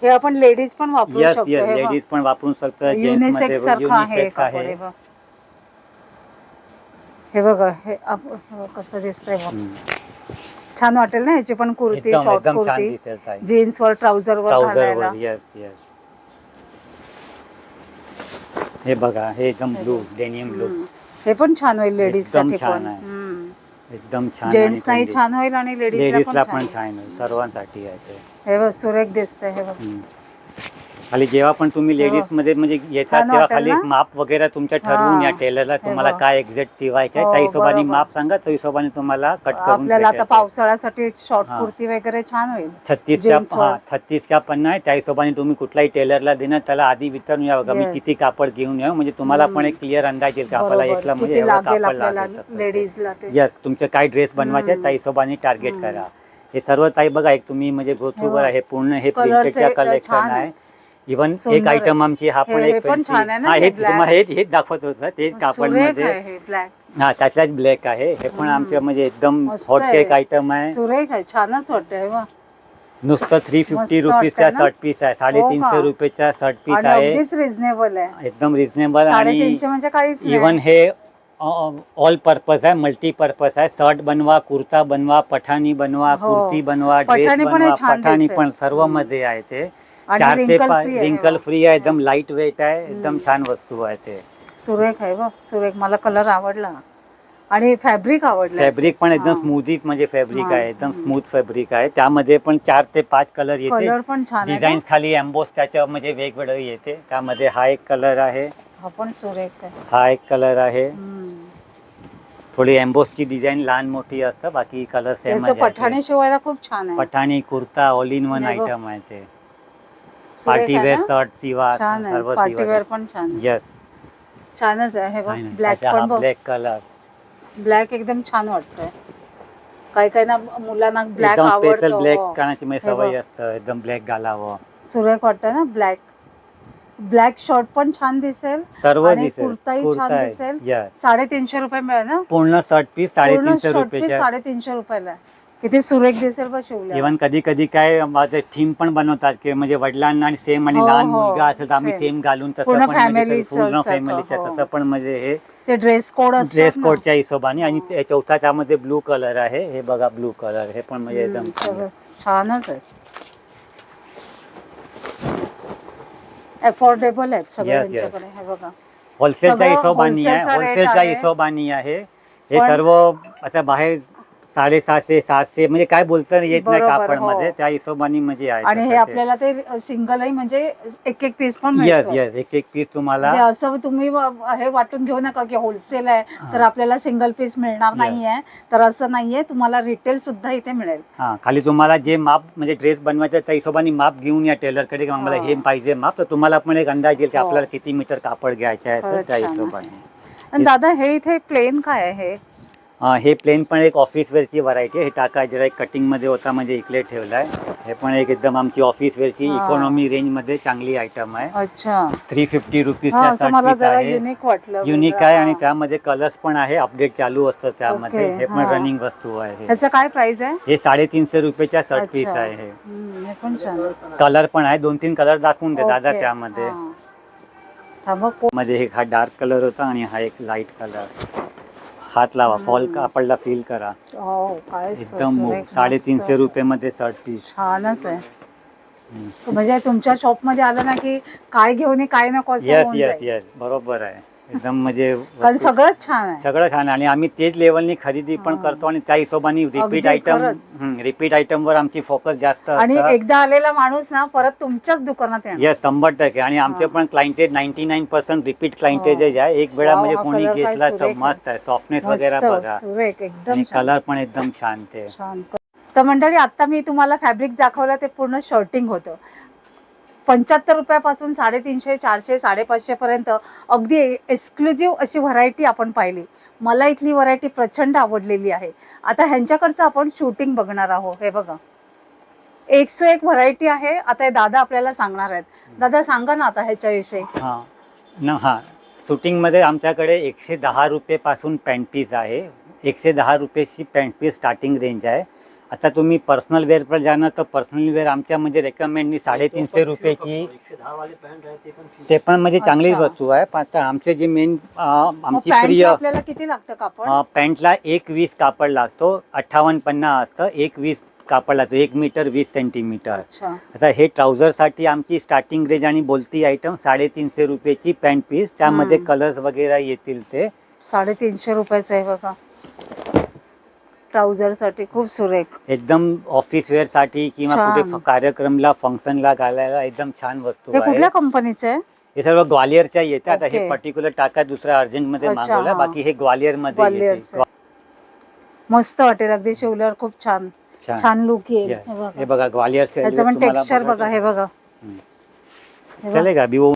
हे आपण लेडीज पण वापरू यस शकतो. यस हे बघ. लेडीज पण वापरू शकतात, जेंट्स युनिसेक्स मध्ये सारखं आहे युनिसेक्स कापड. आहे. हे बघ. हे बघा हे कसं दिसतंय बघ. छान वाटेल ना ह्याची पण कुर्ती, एकदम शॉर्ट एकदम छान कुर्ती दिसेल ताई. जीन्स वर, ट्राउझर वर ट्राउझर घालायला. वर. Yes yes. हे बघा हे एकदम ब्लू डेनियम ब्लू, हे पण छान होईल लेडीज एकदम साठी छान पण. आहे. एकदम छान. जेंट्स नाही छान होईल आणि लेडीजला लेडीजला पण छान होईल, सर्वांसाठी आहे ते. हे बघ सुरेख दिसतंय. हे बघ. खाली जेव्हा पण तुम्ही लेडीज मध्ये म्हणजे येतात छान तेव्हा वाटेल खाली ना? माप वगैरे तुमच्या ठरवून या टेलरला, तुम्हाला बघ. काय एक्झॅक्ट शिवायचं आहे हो, त्या हिशोबाने बरोबर. माप सांगा, त्या हिशोबाने तुम्हाला कट करून आपल्याला आता भेटेल. पावसाळ्यासाठी शॉर्ट हा. कुर्ती वगैरे छान होईल. 36 का पण आहे, त्या हिशोबाने तुम्ही कुठलाही टेलरला देणार त्याला आधी विचारून या बघा मी Yes. किती कापड घेऊन येऊ, म्हणजे तुम्हाला पण एक क्लिअर अंदाज येईल की आपल्याला बरोबर. एकला म्हणजे किती एवढं लागेल कापड आपल्याला लागेल. लेडीजला ते. यस, तुमचे काय ड्रेस बनवायचे हम्म. त्या हिशोबाने टार्गेट हम्म. करा. हे सर्व ताई बघा, एक तुम्ही म्हणजे हे गोथरूवर बघ. आहे पूर्ण, हे Colours प्रिंटेडच्या हे कलेक्शन छान आहे. आहे. इव्हन सुंदर एक आहे. आयटम आमची हा पण हे एक पण fancy- छान आहे ना, हा हे हेच black. तुम्हाला हेच दाखवत होतं, तेच कापड सुरेख मध्ये. आहे हे ब्लॅक. हा त्याच्याच ब्लॅक आहे, हे पण आमच्या म्हणजे एकदम मस्त हॉट आहे. केक आयटम आहे. सुरेख आहे, छानच वाटतंय. हे बघ. नुसतं 350 मस्त रुपीजचा वाटतंय ना? शर्ट पीस आहे, 350 रुपयाचा शर्ट पीस आणि आहे, अगदीच रिझनेबल आहे. एकदम रिझनेबल. आणि 350 म्हणजे काहीच नाही. इव्हन हे ऑल पर्पज आहे, मल्टीपर्पज आहे. शर्ट बनवा, कुर्ता बनवा, पठाणी बनवा, हो. कुर्ती बनवा, ड्रेस पठाणी पण बनवा, हे छान पठाणी दिसेल. पण सर्व मध्ये आहे ते. आणि 4 ते wrinkle 5 free आहे. रिंकल फ्री आहे, एकदम लाईट वेट आहे, एकदम छान वस्तू आहे ते. सुरेख आहे बघ, सुरेख. मला कलर आवडला आणि फॅब्रिक आवडलं. फॅब्रिक पण एकदम स्मूथ म्हणजे फॅब्रिक आहे, एकदम स्मूथ फॅब्रिक आहे. त्यामध्ये पण 4 ते 5 कलर येते. कलर पण छान आहे. डिझाईन खाली एम्बोस त्याच्या म्हणजे वेगवेगळे येते. त्यामध्ये हा एक कलर आहे, हा पण सुरेख आहे. हा एक कलर आहे. थोडी एम्बोसची डिझाईन लहान मोठी असतं, बाकी कलर सेम याचं पठाणी शिवायला खूप छान आहे. Pathani kurta all in one हे बघ. आयटम आहे ते. सुरेख पार्टी आहे वेअर ना? शर्ट शिवा, छान आहे. सर्व पार्टी वेअर शिवा. पण छान आहे. यस, छानच आहे. हे बघ ब्लॅक हा पण बघ. ब्लॅक कलर ब्लॅक एकदम छान वाटतंय. काही काही ना मुलांना ब्लॅक एकदम स्पेशल आवडतो. ब्लॅक हो. करण्याची म्हणजे हे सवय बघ. असतं, एकदम ब्लॅक घालावं. सुरेख वाटतं ना ब्लॅक. ब्लॅक शर्ट पण छान दिसेल, सर्व आणि दिसेल. कुर्ताही कुर्ता छान आहे. दिसेल. Yes. 350 रुपये मिळेल ना पूर्ण शर्ट पीस पूर्ण 350 शर्ट पीस. रुपयाच्या. 350 रुपयाला आहे. किती सुरेख दिसेल बघ शिवल्या. इव्हन कधी कधी काय माझं थीम पण बनवतात की म्हणजे वडिलांना आणि सेम आणि हो, लहान हो, मुलगा असेल तर आम्ही same. सेम घालून तसं पूर्ण पण म्हणजे फॅमिलीचं पूर्ण सारखं, फॅमिलीचं हो. तसं पण म्हणजे हे ते ड्रेस कोड असतात ड्रेस ना. कोडच्या हिशोबाने. आणि हो. चौथा त्यामध्ये ब्लू कलर आहे, हे बघा ब्लू कलर, हे पण म्हणजे एकदम सगळं छानच आहे. अफोर्डेबल आहेत सगळे Yes, yes. त्यांच्याकडे. हे बघा होलसेलच्या सगळं हिशोबाने आहे, wholesale चा rate होलसेलच्या आहे. हिशोबाने आहे हे पण- सर्व. आता बाहेर 650 700 म्हणजे काय बोलता येत नाही बरोबर, कापड मध्ये, हो. त्या हिशोबाने म्हणजे आहे. आणि हे आपल्याला ते सिंगलही म्हणजे एक एक पीस पण यस मिळतं. यस, एक एक पीस तुम्हाला. म्हणजे असं तुम्ही हे वाटून घेऊ नका की होलसेल आहे तर आपल्याला सिंगल पीस मिळणार Yes. नाहीये, तर असं नाहीये. तुम्हाला रिटेल सुद्धा इथे मिळेल. हा, खाली तुम्हाला जे माप म्हणजे ड्रेस बनवायचं त्या हिशोबाने माप घेऊन या टेलरकडे की मला हे पाहिजे माप, तर तुम्हाला पण एक अंदाज येईल की हो. आपल्याला किती मीटर कापड घ्यायचं आहे खरंच त्या छान हिशोबाने. आणि दादा हे इथे प्लेन काय आहे? हे प्लेन पण एक ऑफिस वेअरची व्हरायटी आहे. हे टाका जरा एक कटिंग मध्ये होता म्हणजे इकडे ठेवलाय. हे पण एक एकदम आमची ऑफिस वेअरची इकॉनॉमी रेंज मध्ये चांगली आयटम आहे. अच्छा. 350 हा, रुपीजचा असं मला शर्ट पीस जरा आहे. युनिक वाटलं. युनिक वेगळं. आहे आणि हा. त्यामध्ये कलर्स पण आहे, अपडेट चालू असतं त्यामध्ये. Okay, हे पण हा. रनिंग वस्तू आहे. ह्याचं काय प्राइस आहे? हे 350 रुपयाचा शर्ट पीस अच्छा. आहे. हे हे पण छान. कलर पण आहे, 2-3 कलर दाखवून दे दादा Okay, त्यामध्ये. हा. थांबा, मध्ये एक हा डार्क कलर होता आणि हा एक लाईट कलर. हात लावा, फॉल कापडला फील करा. हो, काय एकदम सुरेख, 350 मस्त. रुपये मध्ये शर्ट पीस. छानच आहे. म्हणजे तुमच्या शॉप मध्ये आलं ना की काय घेऊन ये, काय नको असं येस होऊन येस जाईल. येस, बरोबर आहे. एकदम म्हणजे कारण सगळंच छान आहे. सगळं छान आणि आम्ही तेच लेवलनी खरेदी पण हा. करतो आणि त्या हिशोबाने अगदी खरंच. रिपीट आयटम वर आमची फोकस जास्त आणि असतं. एकदा आलेला माणूस ना परत तुमच्याच दुकानात येणार. येस, 100% आणि आमचे हा. पण क्लायंटेज 99% रिपीट हो. क्लायंटेज आहे. एक वेळा वाव, म्हणजे हा कोणी कलर काय घेतला तर सुरेख आहे. मस्त आहे. सॉफ्टनेस वगैरे मस्त बघा सुरेख, एकदम आणि छान. कलर पण एकदम छान ते. छान. तर मंडळी, आता मी तुम्हाला फॅब्रिक दाखवलं ते पूर्ण शर्टिंग होतं. 75 रुपयापासून 350, 400, 550 पर्यंत अगदी एक्सक्लुझिव्ह अशी व्हरायटी आपण पाहिली. मला इथली व्हरायटी प्रचंड आवडलेली आहे. आता ह्यांच्याकडचं आपण शूटिंग बघणार आहोत. हे बघा, 101 व्हरायटी आहे. आता हे दादा आपल्याला सांगणार आहेत. दादा सांगा ना आता ह्याच्याविषयी. हा, शूटिंग मध्ये आमच्याकडे 110 रुपये पासून पॅन्ट पीस आहे. 110 रुपयेची पॅन्ट पीस स्टार्टिंग रेंज आहे. आता तुम्ही पर्सनल वेअर पर जाणार तर पर्सनल वेअर आमच्या म्हणजे रेकमेंडनी 350 रुपयाची, ते पण म्हणजे चांगलीच अच्छा. वस्तू आहे. पण आता आमचे जे मेन आमची पॅन्टला प्रिय आपल्याला किती लागतं कापड? पॅन्टला 1,20 कापड लागतो. 58-50 असतं. 1,20 कापड लागतो. 1 मीटर 20 सेंटीमीटर. अच्छा. आता हे ट्राउझरसाठी आमची स्टार्टिंग रेंज आणि बोलती आयटम 350 रुपयाची पॅन्ट पीस. त्यामध्ये कलर्स वगैरे येतील ते. 350 रुपयाचं आहे बघा. ट्राउझर साठी खूप सुरेख. एकदम ऑफिस वेअर साठी किंवा छान. कुठे कार्यक्रमला फंक्शनला घालायला एकदम छान वस्तू हे आहे. कुठल्या कंपनीचं आहे? हे सर्व ग्वालियरच्या येते. आता हे ओके. पर्टिक्युलर टाका दुसऱ्या अर्जंट मध्ये अच्छा, मागवलं, हा. बाकी हे ग्वालियर मध्ये येते. ग्वालियरचं. मस्त वाटेल, अगदी शिवल्यावर खूप छान छान लुक येईल. Yes. हे बघा. हे बघा ग्वालियर ह्याचं पण टेक्स्चर बघा. हे बघा. हे बघा. चलेगा बिवो.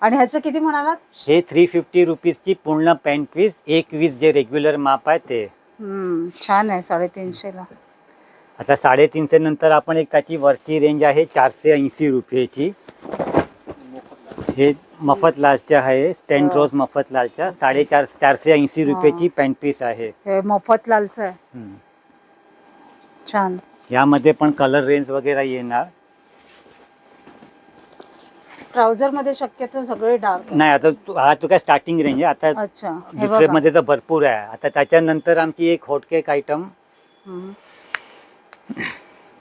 आणि ह्याचं किती म्हणालात? हे 350 रुपीजची पूर्ण पॅन्ट पीस. 1,20 जे रेग्युलर माप आहे ते. छान आहे 350 ला. आता 350 नंतर आपण एक त्याची वरची रेंज आहे 480 रुपयाची. हे मफतलालच्या आहे. स्टँड रोज मफतलालच्या 480 रुपयाची पॅन्ट पीस आहे. हे मफतलालचं आहे. छान. यामध्ये पण कलर रेंज वगैरे येणार. ट्राउझर मध्ये शक्यतो सगळे डार्क. नाही, आता हा तो काय स्टार्टिंग रेंज आहे. आता अच्छा. हे दुसरे बघा. मध्ये तर भरपूर आहे. आता त्याच्यानंतर आमची एक हॉटकेक आयटम,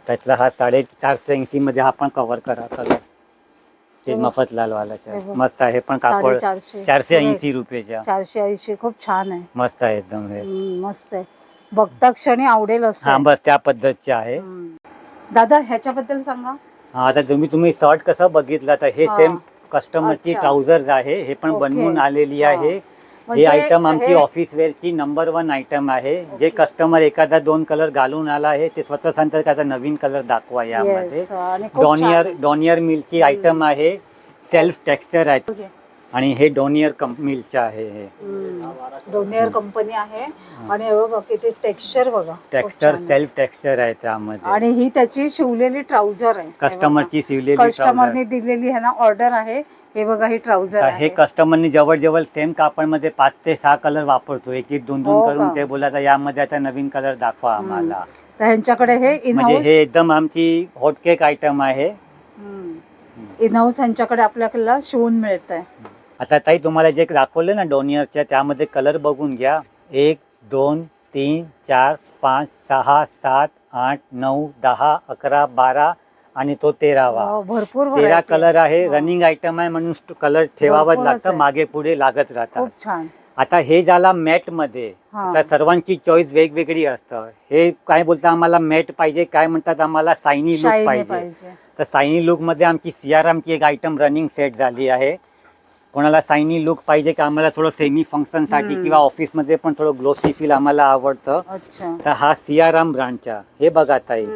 त्यातला हा 480 मध्ये हा पण कव्हर करा कलर. ते मफतलाल वालाचा मस्त आहे. पण कापड 480 रुपयाच्या. 480 खूप छान आहे. मस्त आहे एकदम. हे मस्त आहे. बघता क्षणी आवडेल असं. हा, बस त्या पद्धतचे आहे. दादा ह्याच्याबद्दल सांगा. हा, आता तुम्ही शॉर्ट कसं बघितलं तर हे सेम कस्टमरची अच्छा. ट्राउझर्स आहे. हे पण ओके. बनवून आलेली आहे. हे म्हणजे आयटम आमची हे ऑफिस वेअरची नंबर 1 आयटम आहे. जे कस्टमर एखादा 2 कलर घालून आला आहे ते स्वतः सांगतात का आता नवीन कलर दाखवा यामध्ये. Yes, आणि खूप छान. डॉनियर मिलची आयटम आहे. सेल्फ टेक्स्चर आहे आणि हे डॉनियर मिलचं आहे. हे डोनियर कंपनी आहे. आणि हे बघा किती टेक्स्चर बघा. टेक्स्चर सेल्फ टेक्स्चर आहे त्यामध्ये. आणि ही त्याची शिवलेली ट्राउझर आहे. कस्टमरची शिवलेली ट्राउझर. कस्टमरने दिलेली आहे ना ऑर्डर आहे. हे बघा ही ट्राउझर आहे. हे कस्टमरनी जवळ सेम कापडमध्ये 5 ते 6 कलर वापरतो. एक 2 करून ते बोलायचं यामध्ये आता नवीन कलर दाखवा आम्हाला. तर ह्यांच्याकडे हे म्हणजे हे एकदम आमची हॉटकेक आयटम आहे. इनहाऊस ह्यांच्याकडे आपल्याला शिवून मिळत आहे. आता ताई तुम्हाला जे दाखवलं ना डॉनियरच्या, त्यामध्ये कलर बघून घ्या. 1 2 3 4 5 6 7 8 9 10 11 12 आणि तो 13वा. भरपूर 13 कलर आहे. रनिंग आयटम आहे म्हणून कलर ठेवावंच लागतं. मागे पुढे लागत राहतात. खूप छान. आता हे झाला मॅट मध्ये. आता सर्वांची चॉईस वेगवेगळी असतं. हे काय बोलतात आम्हाला मॅट पाहिजे, काय म्हणतात आम्हाला सायनी लुक पाहिजे. तर सायनी लुक मध्ये आमची सियारामची एक आयटम रनिंग सेट झाली आहे. कोणाला सायनी लुक पाहिजे की आम्हाला थोडं सेमी फंक्शन साठी किंवा ऑफिस मध्ये पण थोडं ग्लोसी फील आम्हाला आवडतं. तर हा सियाराम ब्रँडचा. हे बघा ताई,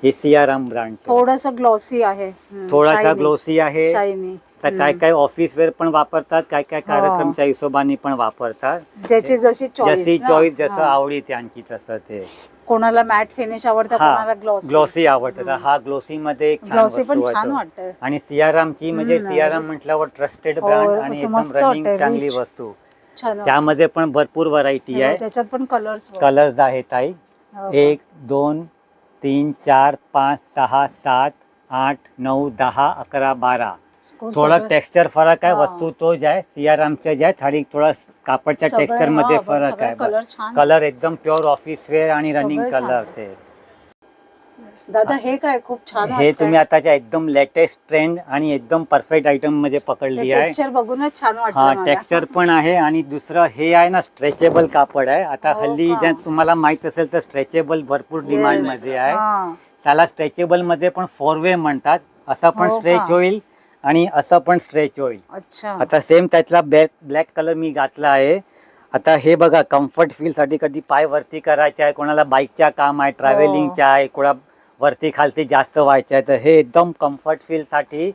हे सियाराम ब्रँड थोडासा ग्लॉसी आहे. थोडासा ग्लोसी आहे. शायनी. तर काय काय ऑफिस वेअर पण वापरतात, काय काय कार्यक्रमच्या हिशोबाने पण वापरतात. ज्याची जशी चॉईस जसं आवडी त्यांची तसं ते. कोणाला मॅट फिनिश आवडतं, कोणाला ग्लॉसी आवडतं. हा ग्लोसी मध्ये एक ग्लॉसी पण छान वाटतं. आणि सियारामची म्हणजे सियाराम म्हटल्यावर ट्रस्टेड ब्रँड आणि एकदम रनिंग चांगली वस्तू. त्यामध्ये पण भरपूर व्हरायटी आहे. त्याच्यात पण कलर्स आहेत ताई. 1 2 3 4 5 6 7 8 9 10 11 12. थोडा टेक्स्चर फरक आहे. वस्तू तो जे आहे सियारामच्या जे आहे थाळी थोडा कापडच्या टेक्स्चर मध्ये फरक आहे. कलर एकदम प्युअर ऑफिस वेअर आणि रनिंग कलर ते. दादा हे काय खूप छान हे तुम्ही आताच्या एकदम लेटेस्ट ट्रेंड आणि एकदम परफेक्ट आयटम मध्ये पकडली आहे. टेक्स्चर बघूनच छान हा वाटलं मला. टेक्स्चर पण आहे आणि दुसरं हे आहे ना स्ट्रेचेबल कापड आहे. आता हो हल्ली का? ज्या तुम्हाला माहित असेल तर स्ट्रेचेबल भरपूर डिमांड Yes. मध्ये आहे. हा. त्याला स्ट्रेचेबल मध्ये पण 4 वे म्हणतात. असं पण हो स्ट्रेच का? होईल आणि असं पण स्ट्रेच होईल. अच्छा. आता सेम त्यातला ब्लॅक कलर मी घातला आहे. आता हे बघा कम्फर्ट फील साठी कधी पाय वरती करायचे आहे, कोणाला बाईकच्या काम आहे, ट्रॅव्हलिंगच्या आहे, कोणा वरती खालती जास्त व्हायचं आहे, तर हे एकदम कम्फर्ट फील साठी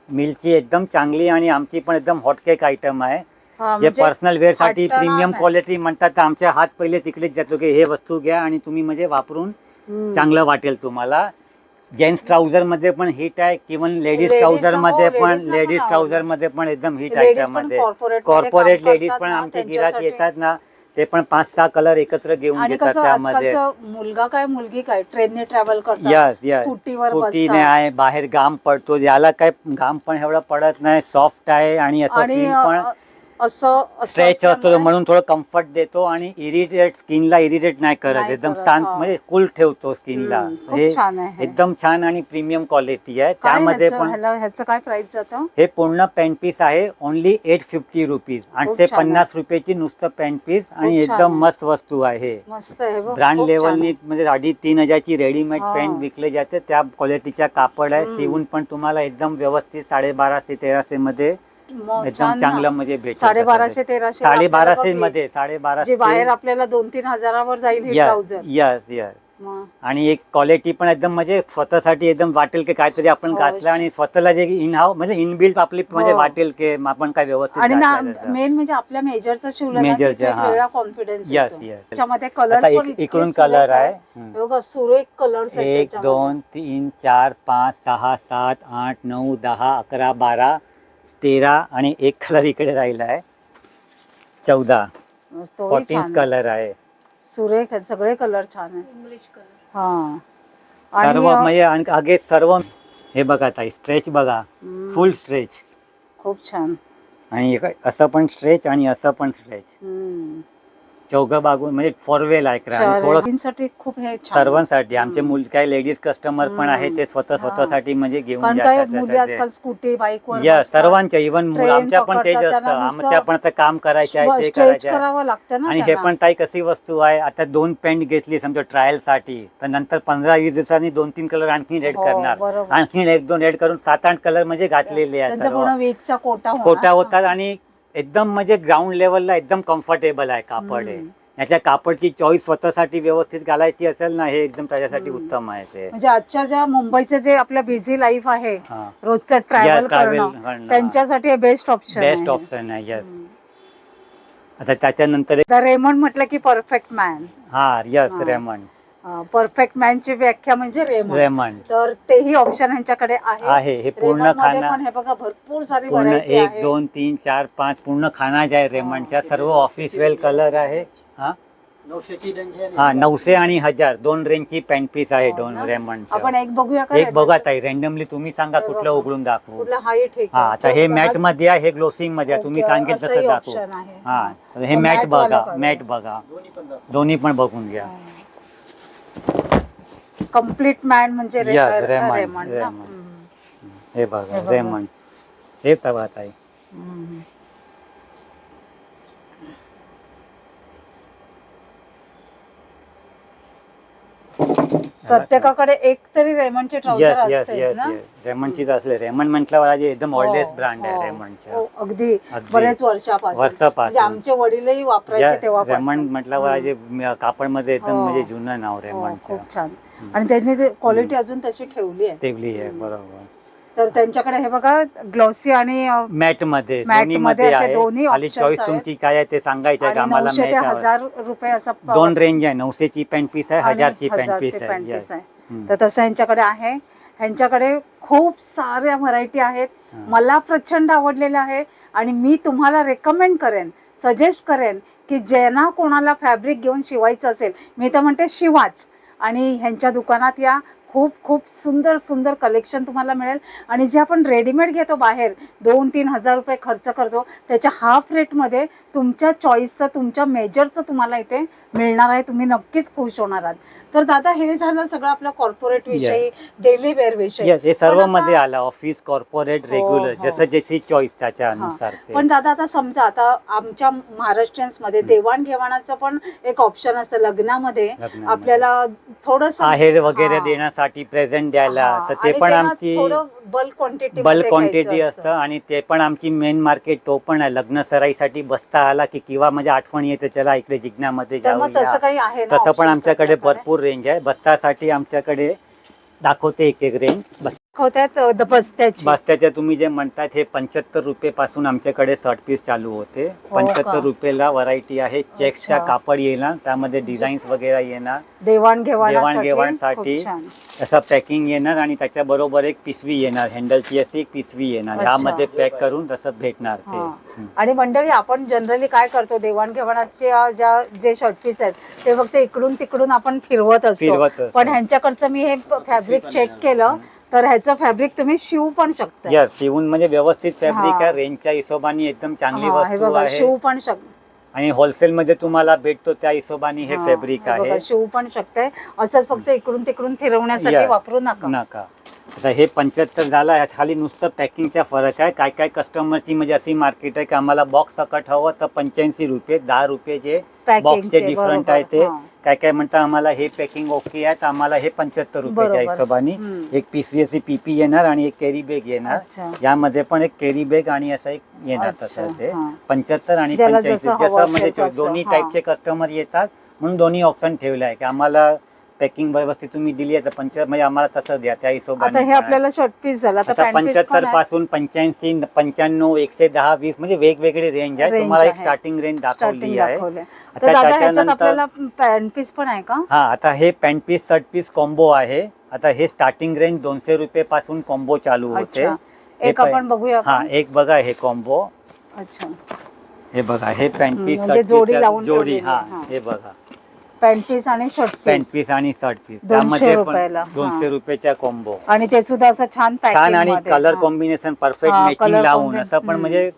मिलची एकदम चांगली आणि आमची पण एकदम हॉटकेक आयटम आहे. हा, जे म्हणजे पर्सनल वेअर साठी हटणार प्रीमियम नाही. क्वालिटी म्हणतात, तर आमच्या हात पहिले तिकडेच जातो की हे वस्तू घ्या आणि तुम्ही म्हणजे वापरून हम्म. चांगलं वाटेल तुम्हाला. जेंट्स ट्राउझर मध्ये पण हिट आहे, किंवा लेडीज Ladies ट्राउझर ना, मध्ये हो, पण ladies ना पण लेडीज आवडतं. ट्राउझर मध्ये पण एकदम हिट लेडीज आयटम पण मध्ये. कॉर्पोरेट कॉर्पोरेट लेडीज पण आमचे गिराक येतात ना, ते पण 5-6 कलर एकत्र घेऊन आणि घेतात कसं त्यामध्ये. आजकालचं मुलगा काय मुलगी काय ट्रेनने ट्रॅव्हल करतात, यस यस स्कूटीवर स्कूटीने बसतात. आहे, बाहेर घाम पडतो, याला काय घाम पण एवढा पडत नाही, सॉफ्ट आहे आणि असं आणि फील पण असं स्ट्रेच असतो असल्यामुळे म्हणून थोडं कम्फर्ट देतो आणि स्किनला इरिटेट नाही करत, नाही एकदम करत, शांत हा. म्हणजे कूल ठेवतो स्किनला. खूप हे छान आहे हे. एकदम छान आणि प्रीमियम क्वालिटी आहे. काय त्यामध्ये पण ह्याचं काय प्राइस जातं? हे पूर्ण पॅन्ट पीस आहे ओनली 850 रुपीज. खूप छान 850 रुपयाची नुसतं पॅन्ट पीस आणि खूप छान एकदम आहे. मस्त वस्तू आहे. मस्त आहे बघ, ब्रँड खूप छान लेवलनी आहे. म्हणजे 3,500ची रेडीमेड हा. पॅन्ट विकले जाते, त्या क्वालिटीचा कापड आहे. हम्म. शिवून पण तुम्हाला एकदम व्यवस्थित 1250-1300 मध्ये मग एकदम छान ना. चांगलं म्हणजे भेटेल. 1250-1300 1250 मध्ये 1250 जे बाहेर आपल्याला 2-3 हजारावर जाईल ही ट्राउझर. Yes yes. आणि एक क्वालिटी पण एकदम म्हणजे स्वतःसाठी एकदम वाटेल की काहीतरी आपण हो. घातलं आणि स्वतःला जे म्हणजे इनबिल्ट आपली म्हणजे हो. वाटेल की आपण काय व्यवस्थित आणि घातलं. मेन म्हणजे आपल्या मेजरचं शिवलं ना, Major की चं, एक हा. वेगळा कॉन्फिडन्स यस येतो. यस. त्याच्यामध्ये कलर आता पण इतके इकडून सुरेख कलर आहे. हे बघा, सुरेख कलर्स आहेत 1 त्याच्यामध्ये. 2 3 4 5 6 7 8 9 10 11 12 13 आणि एक कलर इकडे राहिला आहे 14. तोही 14 छान आहे. कलर आहे. सुरेख आहेत, सगळे कलर छान आहेत. English colour. हा. सर्व आणि म्हणजे अगे सर्व हे बघा ताई, स्ट्रेच बघा, फुल स्ट्रेच. खूप छान. आणि असं पण स्ट्रेच आणि असं पण स्ट्रेच, चौघं बागून म्हणजे 4 वे लायक आणि थोडं साठी खूप हे छान. सर्वांसाठी. आमचे काही लेडीज कस्टमर पण आहे, ते स्वतःसाठी म्हणजे घेऊन कारण काय मुली जातात. आजकाल स्कूटी बाईकवर यस सर्वांच्या, इव्हन ट्रेन आमच्या पण तेच पकडतात, असतं. त्यांना नुसतं आमच्या पण आता काम करायचे आहे, ते स्ट्रेच करायचे आहे. करावं लागतं ना आणि हे त्यांना. पण ताई कशी वस्तू आहे, आता 2 पॅन्ट घेतली समजा ट्रायल साठी, तर नंतर 15-20 दिवसांनी 2-3 कलर आणखी ऍड हो, करणार, बरोबर. आणखी 1-2 ऍड करून 7-8 कलर म्हणजे घातलेले आहे. त्यांचा पूर्ण वीकचा कोटा कोटा होतात आणि एकदम म्हणजे ग्राउंड लेवलला एकदम कम्फर्टेबल आहे कापड आहे. याच्या कापडची चॉईस स्वतःसाठी व्यवस्थित घालायची असेल ना, हे एकदम त्याच्यासाठी उत्तम आहे ते. म्हणजे आजच्या ज्या मुंबईचं जे आपलं बिझी लाईफ आहे, हा. रोजचं ट्रॅव्हल ट्रॅव्हल करणं, त्यांच्यासाठी हे बेस्ट ऑप्शन आहे. यस. आता त्याच्यानंतर द रेमंड म्हटलं की परफेक्ट मॅन. हा यस हा. रेमंड. परफेक्ट मॅनची व्याख्या म्हणजे रेमंड. तर तेही ऑप्शन यांच्याकडे आहे. हे पूर्ण रेमंड मध्ये खाना, पण हे बघा भरपूर सारी पूर्ण व्हरायटी 1 आहे. 2 3 4 5 पूर्ण खाना जे आहे रेमंडच्या, सर्व ऑफिस वेअर कलर आहे. हा 900 आणि 1000 2 रेंजची पॅन्ट पीस आहे. हो 2 ना? रेमंड. आपण एक बघूया का? एक बघा ताई, रँडमली तुम्ही सांगा हे कुठलं बघा. उघडून दाखवू. कुठलं हाही ठीक हा आहे. आता हे मॅट मध्ये आहे, हे ग्लोसिंग मध्ये आहे, तुम्ही सांगेल तसं दाखवू. हा हे तो मॅट matte वाला बघा, color. मॅट बघा, दोन्ही पण बघून घ्या. कम्प्लीट मॅन म्हणजे Yes, रेमंड रेमंड, ना. हे बघा हे बघा. रेमंड. हे बघा ताई, प्रत्येकाकडे एक तरी रेमंडचे ट्राउझर यस यस असतेच यस ना. यस. रेमंडचीच असले. रेमंड म्हटल्यावर आज एकदम ऑलवेज ब्रँड आहे हो, रेमंडच्या. हो, अगदी बरेच वर्षापासून. म्हणजे आमचे वडीलही वापरायचे तेव्हापासून. रेमंड म्हटल्यावर आज कापड मध्ये एकदम हो. म्हणजे जुनं नाव रेमंडचं. खूप छान. आणि त्यांनी क्वालिटी अजून तशी ठेवली आहे. ठेवली आहे, बरोबर. तर त्यांच्याकडे हे बघा ग्लॉसी आणि मॅट मध्ये, मॅट दोन्ही मध्ये मध्ये असे आहे. दोन्ही खाली options चॉईस आहेत. तुमची काय आहे ते सांगायचं आहे आम्हाला. 900 ते 1000 रुपये असं 2 रेंज आहे. 900 ची पॅन्ट पीस आहे, 1000 ची पॅन्ट 1000 पीस ची आहे. Pant Yes. पीस आहे. तर तसं यांच्याकडे आहे. ह्यांच्याकडे खूप साऱ्या व्हरायटी आहेत. मला प्रचंड आवडलेलं आहे आणि मी तुम्हाला रेकमेंड करेन, सजेस्ट करेन की ज्यांना कोणाला फॅब्रिक घेऊन शिवायचं असेल, मी तर म्हणते शिवाच आणि ह्यांच्या दुकानात या. खूप खूप सुंदर सुंदर कलेक्शन तुम्हाला मिळेल. आणि जे आपण रेडीमेड घेतो बाहेर 2-3 हजार रुपये खर्च करतो, त्याच्या हाफ रेटमध्ये तुमच्या चॉईसचं, तुमच्या मेजरचं तुम्हाला इथे मिळणार आहे, तुम्ही नक्कीच खुश होणार आहात. तर दादा, हे झालं सगळं आपलं कॉर्पोरेट विषयी, डेली वेअर विषयी. हे सर्व पण आता- मध्ये आलं, ऑफिस, कॉर्पोरेट, हो, रेग्युलर, हो. जसं जशी चॉईस त्याच्यानुसार ते. पण दादा, आता समजा आता आमच्या महाराष्ट्रीयन्स मध्ये देवाणघेवाणाचं पण एक ऑप्शन असतं लग्नामध्ये. लग्नामध्ये. आपल्याला थोडस आहेर वगैरे देण्यासाठी प्रेझेंट द्यायला, तर ते पण आमची बल्क क्वांटिटी असतं आणि ते पण आमची मेन मार्केट तो पण आहे. लग्न सराईसाठी बसता आला की किंवा म्हणजे आठवण येते, चला इकडे जिग्नामध्ये तर मग जाऊया, तसं काही आहे ना तसं पण options आमच्याकडे आपल्याकडे? भरपूर रेंज आहे. बस्तासाठी आमच्याकडे दाखवते एक रेंज. होत्यात बस्त्याची. बस्त्याच्या तुम्ही जे म्हणतात हे 75 रुपये पासून आमच्याकडे शॉर्ट पीस चालू होते. 75 रुपयाला व्हरायटी आहे. चेक्सच्या अच्छा. कापड येणार, त्यामध्ये डिझाईन्स वगैरे येणार, देवाणघेवाणासाठी देवाणघेवाणसाठी. खूप छान. असं पॅकिंग येणार आणि त्याच्याबरोबर एक पिशवी येणार, हँडलची अशी एक पिशवी येणार. अच्छा. ह्यामध्ये पॅक करून तसं भेटणार ते. आणि मंडळी, आपण जनरली काय करतो, देवाणघेवाणाचे जे शॉर्ट पीस आहेत ते फक्त इकडून तिकडून आपण फिरवत असतो. पण ह्यांच्याकडचं मी हे फॅब्रिक चेक केलं, तर ह्याचं फॅब्रिक तुम्ही शिवू पण शकता. यस, शिवून म्हणजे व्यवस्थित फॅब्रिक आहे, रेंजच्या हिशोबाने एकदम चांगली वस्तू आहे. शिवू पण शकता आणि होलसेल मध्ये तुम्हाला भेटतो त्या हिशोबाने हे फॅब्रिक आहे. शिवू पण शकते. असंच फक्त इकडून तिकडून फिरवण्यासाठी वापरू नका. आता हे 75 झाला. ह्या खाली नुसतं पॅकिंगचा फरक आहे. काय काय कस्टमरची म्हणजे अशी मार्केट आहे की आम्हाला बॉक्स सकट हवं तर 85 रुपये, 10 रुपये जे बॉक्सचे डिफरंट आहे ते. काय काय म्हणतात आम्हाला हे पॅकिंग ओके आहे तर आम्हाला हे 75 रुपयाच्या हिशोबाने एक पिशवी अशी पीपी येणार आणि एक कॅरी बॅग येणार. यामध्ये पण एक कॅरी बॅग आणि असं एक येणार. तसं ते 75 आणि 85 जसं म्हणजे दोन्ही टाईपचे कस्टमर येतात म्हणून दोन्ही ऑप्शन ठेवले आहे की आम्हाला पॅकिंग व्यवस्थित तुम्ही दिली आहे तर 75 म्हणजे आम्हाला तसं द्या त्या हिशोबाने. हे आपल्याला शॉर्ट पीस झाला. आता 75 पासून 85, 95, 110, 20 म्हणजे वेगवेगळी रेंज आहे. तुम्हाला एक स्टार्टिंग रेंज दाखवली आहे. आता त्याच्यानंतर आपल्याला पॅन्ट पीस पण आहे का? हा, आता हे pant piece shirt piece combo आहे. आता हे स्टार्टिंग रेंज 200 रुपये पासून कॉम्बो चालू होते. एक आपण बघूया. हा, एक बघा हे कॉम्बो. अच्छा, हे बघा हे पॅन्ट पीस म्हणजे जोडी लावून जोडी. हा, हे बघा पॅन्ट पीस आणि शर्ट पॅन्ट पीस आणि शर्ट पीस 200 रुपयाला. 200 रुपयाचा कॉम्बो. आणि ते सुद्धा असं छान आणि कलर कॉम्बिनेशन परफेक्ट मॅचिंग लावून असं पण म्हणजे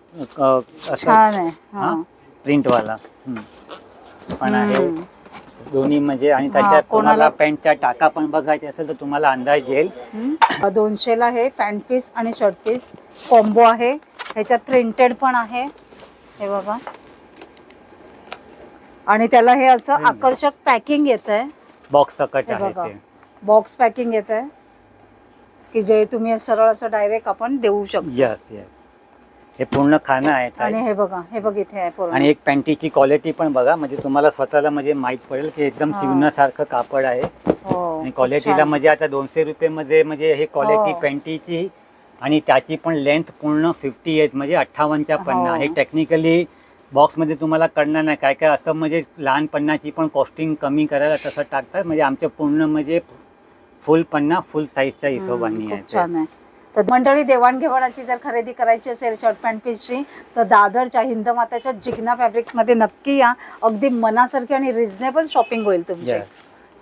छान आहे. प्रिंट वाला पण आहे दोन्ही म्हणजे. आणि त्याच्यात कोणाला पॅन्टचा टाका पण बघायचे असेल तर तुम्हाला अंदाज येईल. 200 ला हे पॅन्ट पीस आणि शर्ट पीस कॉम्बो आहे. ह्याच्यात प्रिंटेड पण आहे, हे बघा. आणि त्याला हे असं आकर्षक पॅकिंग येत आहे. बॉक्स सकट आहे ते. बॉक्स पॅकिंग येत आहे की जे तुम्ही सरळ असं डायरेक्ट आपण देऊ शकतो. यस यस, हे पूर्ण खाणं आहे. आणि हे बघा, हे बघ इथे आहे पूर्ण. आणि एक पॅन्टीची क्वालिटी पण बघा, म्हणजे तुम्हाला स्वतःला म्हणजे माहित पडेल की एकदम शिवण्यासारखं कापड आहे. आणि क्वालिटीला म्हणजे आता 200 रुपये मध्ये म्हणजे हे क्वालिटी पॅन्टीची आणि त्याची पण लेंथ पूर्ण 58 म्हणजे 58च्या 50. हे टेक्निकली बॉक्समध्ये तुम्हाला कळणार नाही. काय काय असं म्हणजे लहान पन्नाची पण कॉस्टिंग कमी करायला तसं टाकतात. म्हणजे आमच्या पूर्ण म्हणजे फुल पन्ना फुल साईजच्या हिशोबाने आहे. छान आहे. तर मंडळी, देवाणघेवाणाची जर खरेदी करायची असेल शर्ट पॅन्ट पीसची तर दादरच्या हिंदमाताच्या जिग्ना फॅब्रिक्स मध्ये नक्की या. अगदी मनासारखी आणि रिझनेबल शॉपिंग होईल तुमची.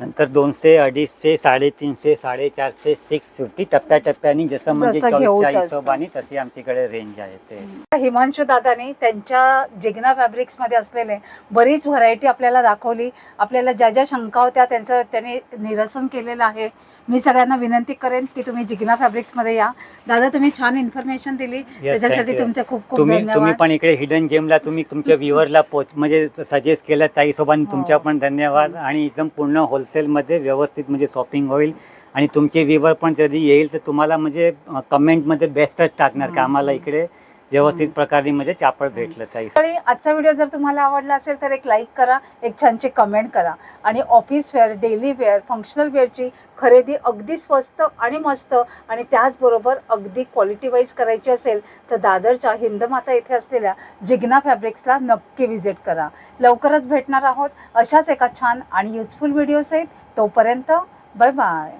नंतर 200, 250, 350, 450, 650 टप्प्याटप्प्याने जसं म्हणजे चॉईसच्या हिशोबाने तशी आमच्याकडे रेंज आहे. ते हिमांशू दादानी त्यांच्या जिग्ना फॅब्रिक्स मध्ये असलेले बरीच व्हरायटी आपल्याला दाखवली. आपल्याला ज्या ज्या शंका होत्या त्यांचं त्यांनी निरसन केलेलं आहे. मी सगळ्यांना विनंती करेन की तुम्ही जिग्ना फॅब्रिक्स मध्ये या. दादा, तुम्ही छान इन्फॉर्मेशन दिली, त्याच्यासाठी तुमचे खूप खूप धन्यवाद. तुम्ही पण इकडे हिडन जेमला तुम्ही तुमच्या व्ह्युअरला म्हणजे सजेस्ट केलं त्या हिशोबाने तुमच्या पण धन्यवाद. आणि एकदम पूर्ण होलसेल मध्ये व्यवस्थित म्हणजे शॉपिंग होईल. आणि तुमचे व्ह्युअर पण कधी येईल तर तुम्हाला म्हणजे कमेंट मध्ये बेस्टच टाकणार की आम्हाला इकडे व्यवस्थित प्रकारे म्हणजे कापड भेटलं. त्याही आजचा व्हिडिओ जर तुम्हाला आवडला असेल तर एक लाईक करा, एक छानशी कमेंट करा. आणि office wear, daily wear, functional वेअरची खरेदी अगदी स्वस्त आणि मस्त आणि त्याचबरोबर अगदी क्वालिटी वाईज करायची असेल तर दादरच्या हिंदमाता येथे असलेल्या जिग्ना फॅब्रिक्सला नक्की व्हिजिट करा. लवकरच भेटणार आहोत अशाच एका छान आणि युजफुल व्हिडिओ सहित. तोपर्यंत बाय बाय.